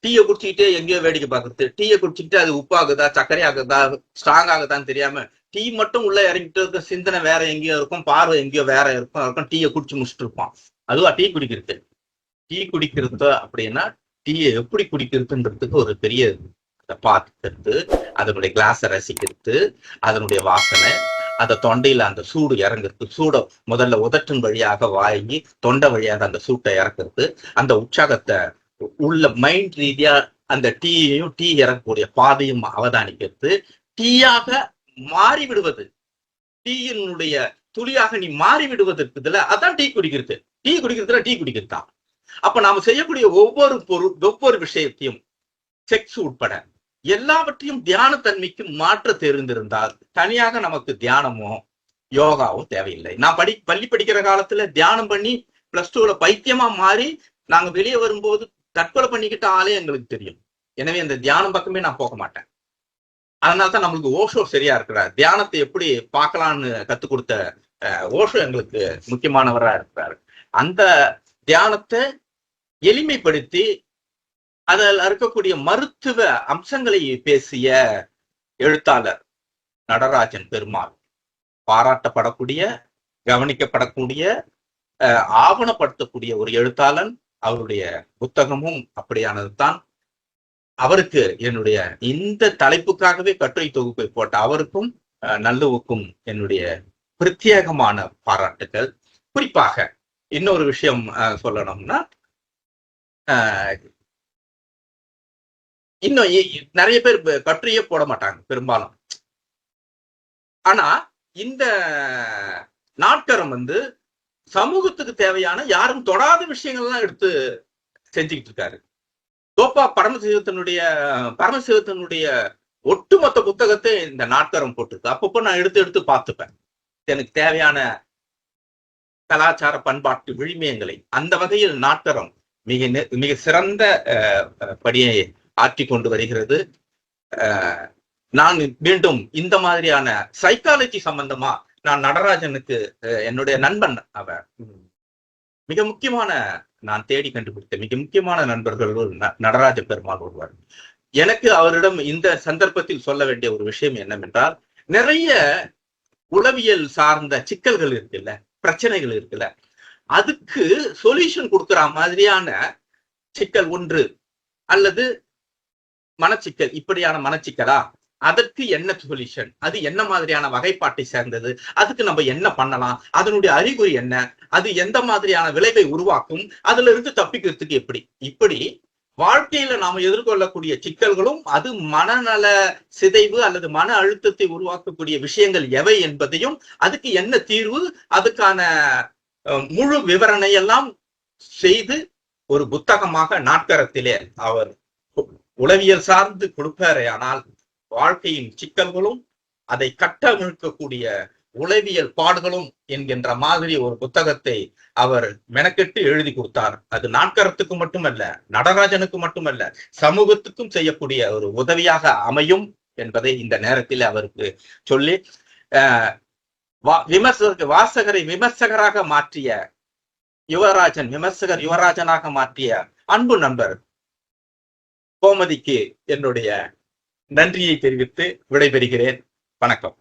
டீயை குடிச்சுக்கிட்டே எங்கேயோ வேடிக்கை பார்க்கறது, டீயை குடிச்சுக்கிட்டு அது உப்பாகுதா, சர்க்கரை ஆகுதா, ஸ்ட்ராங் ஆகுதான்னு தெரியாம டீ மட்டும் உள்ள இறங்கிட்டு இருக்க, சிந்தனை வேற எங்கேயோ இருக்கும், பார்வை எங்கேயோ வேற இருக்கும், டீயை குடிச்சு முடிச்சுட்டு இருப்பான். அதுவா டீ குடிக்கிறது? டீ குடிக்கிறது அப்படின்னா டீயை எப்படி குடிக்கிறதுன்றதுக்கு ஒரு பெரிய பார்த்துக்கிறது, அதனுடைய கிளாஸை ரசிக்கிறது, அதனுடைய வாசனை, அந்த தொண்டையில அந்த சூடு இறங்குறது, சூட முதல்ல உதட்டின் வழியாக வாங்கி தொண்டை வழியாக அந்த சூட்டை இறக்குறது, அந்த உற்சாகத்தை உள்ள மைண்ட் ரீதியா அந்த டீயையும் டீ இறக்கக்கூடிய பாதையும் அவதானிக்கிறது, டீயாக மாறி விடுவது, டீயினுடைய துளியாக நீ மாறி விடுவதற்கு அதான் டீ குடிக்கிறது டீ குடிக்கிறது தான். அப்ப நாம செய்யக்கூடிய ஒவ்வொரு விஷயத்தையும் செக்ஸ் உட்பட எல்லாவற்றையும் தியான தன்மைக்கு மாற்ற தெரிந்திருந்தால் தனியாக நமக்கு தியானமோ யோகாவோ தேவையில்லை. நான் பள்ளி படிக்கிற காலத்துல தியானம் பண்ணி +2ல பைத்தியமா மாறி நாங்க வெளியே வரும்போது தற்கொலை பண்ணிக்கிட்ட ஆளே எங்களுக்கு தெரியும். எனவே அந்த தியானம் பக்கமே நான் போக மாட்டேன். அதனால்தான் நம்மளுக்கு ஓஷோ சரியா இருக்கிறார். தியானத்தை எப்படி பார்க்கலான்னு கத்துக் கொடுத்த ஓஷோ எங்களுக்கு முக்கியமானவரா இருக்கிறாரு. அந்த தியானத்தை எளிமைப்படுத்தி அதில் இருக்கக்கூடிய மருத்துவ அம்சங்களை பேசிய எழுத்தாளர் நடராஜன் பெருமாள். பாராட்டப்படக்கூடிய, கவனிக்கப்படக்கூடிய, ஆவணப்படுத்தக்கூடிய ஒரு எழுத்தாளன். அவருடைய புத்தகமும் அப்படியானது தான். அவருக்கு என்னுடைய இந்த தலைப்புக்காகவே கட்டுரை தொகுப்பை போட்ட அவருக்கும் நல்லுவுக்கும் என்னுடைய பிரத்யேகமான பாராட்டுகள். குறிப்பாக இன்னொரு விஷயம் சொல்லணும்னா, இன்னும் நிறைய பேர் கட்டுரையே போட மாட்டாங்க பெரும்பாலும். ஆனா இந்த நாட்கரம் சமூகத்துக்கு தேவையான யாரும் தொடாத விஷயங்கள்லாம் எடுத்து செஞ்சுக்கிட்டு இருக்காரு. தோப்பா பரமசிவத்தினுடைய ஒட்டுமொத்த புத்தகத்தை இந்த நாட்கரம் போட்டிருக்கு. அப்பப்போ நான் எடுத்து பார்த்துப்பேன். எனக்கு தேவையான கலாச்சார பண்பாட்டு விழுமியங்களை. அந்த வகையில் நாட்கரம் மிக சிறந்த படியை ஆற்றி கொண்டு வருகிறது. நான் மீண்டும் இந்த மாதிரியான சைக்காலஜி சம்பந்தமா நான் நடராஜனுக்கு என்னுடைய நண்பன், அவர் மிக முக்கியமான, நான் தேடி கண்டுபிடித்த மிக முக்கியமான நண்பர்கள் நடராஜ பெருமாள் ஒருவர். எனக்கு அவரிடம் இந்த சந்தர்ப்பத்தில் சொல்ல வேண்டிய ஒரு விஷயம் என்னவென்றால், நிறைய உளவியல் சார்ந்த சிக்கல்கள் இருக்குல்ல, பிரச்சனைகள் இருக்குல்ல, அதுக்கு சொல்யூஷன் கொடுக்குற மாதிரியான சிக்கல் ஒன்று அல்லது மனச்சிக்கல், இப்படியான மனச்சிக்கலா, அதற்கு என்ன சொல்யூஷன், அது என்ன மாதிரியான வகைப்பாட்டை சேர்ந்தது, அதுக்கு நம்ம என்ன பண்ணலாம், அதனுடைய அறிகுறி என்ன, அது எந்த மாதிரியான விளைவை உருவாக்கும், அதுல இருந்து தப்பிக்கிறதுக்கு இப்படி வாழ்க்கையில நாம எதிர்கொள்ளக்கூடிய சிக்கல்களும் அது மனநல சிதைவு அல்லது மன அழுத்தத்தை உருவாக்கக்கூடிய விஷயங்கள் எவை என்பதையும், அதுக்கு என்ன தீர்வு, அதுக்கான முழு விவரணை எல்லாம் செய்து ஒரு புத்தகமாக நாட்கரத்திலே அவர் உளவியல் சார்ந்து கொடுப்பாரே. ஆனால் வாழ்க்கையின் சிக்கல்களும் அதை கட்டமைக்கக்கூடிய உளவியல் பாடுகளும் என்கின்ற மாதிரி ஒரு புத்தகத்தை அவர் மெனக்கெட்டு எழுதி கொடுத்தார். அது நாட்கரத்துக்கு மட்டுமல்ல, நடராஜனுக்கு மட்டுமல்ல, சமூகத்துக்கும் செய்யக்கூடிய ஒரு உதவியாக அமையும் என்பதை இந்த நேரத்தில் அவருக்கு சொல்லி, வாசகரை விமர்சகராக மாற்றிய விமர்சகர் யுவராஜனாக மாற்றிய அன்பு நண்பர் கோமதிக்கு என்னுடைய நன்றியை தெரிவித்து விடைபெறுகிறேன். வணக்கம்.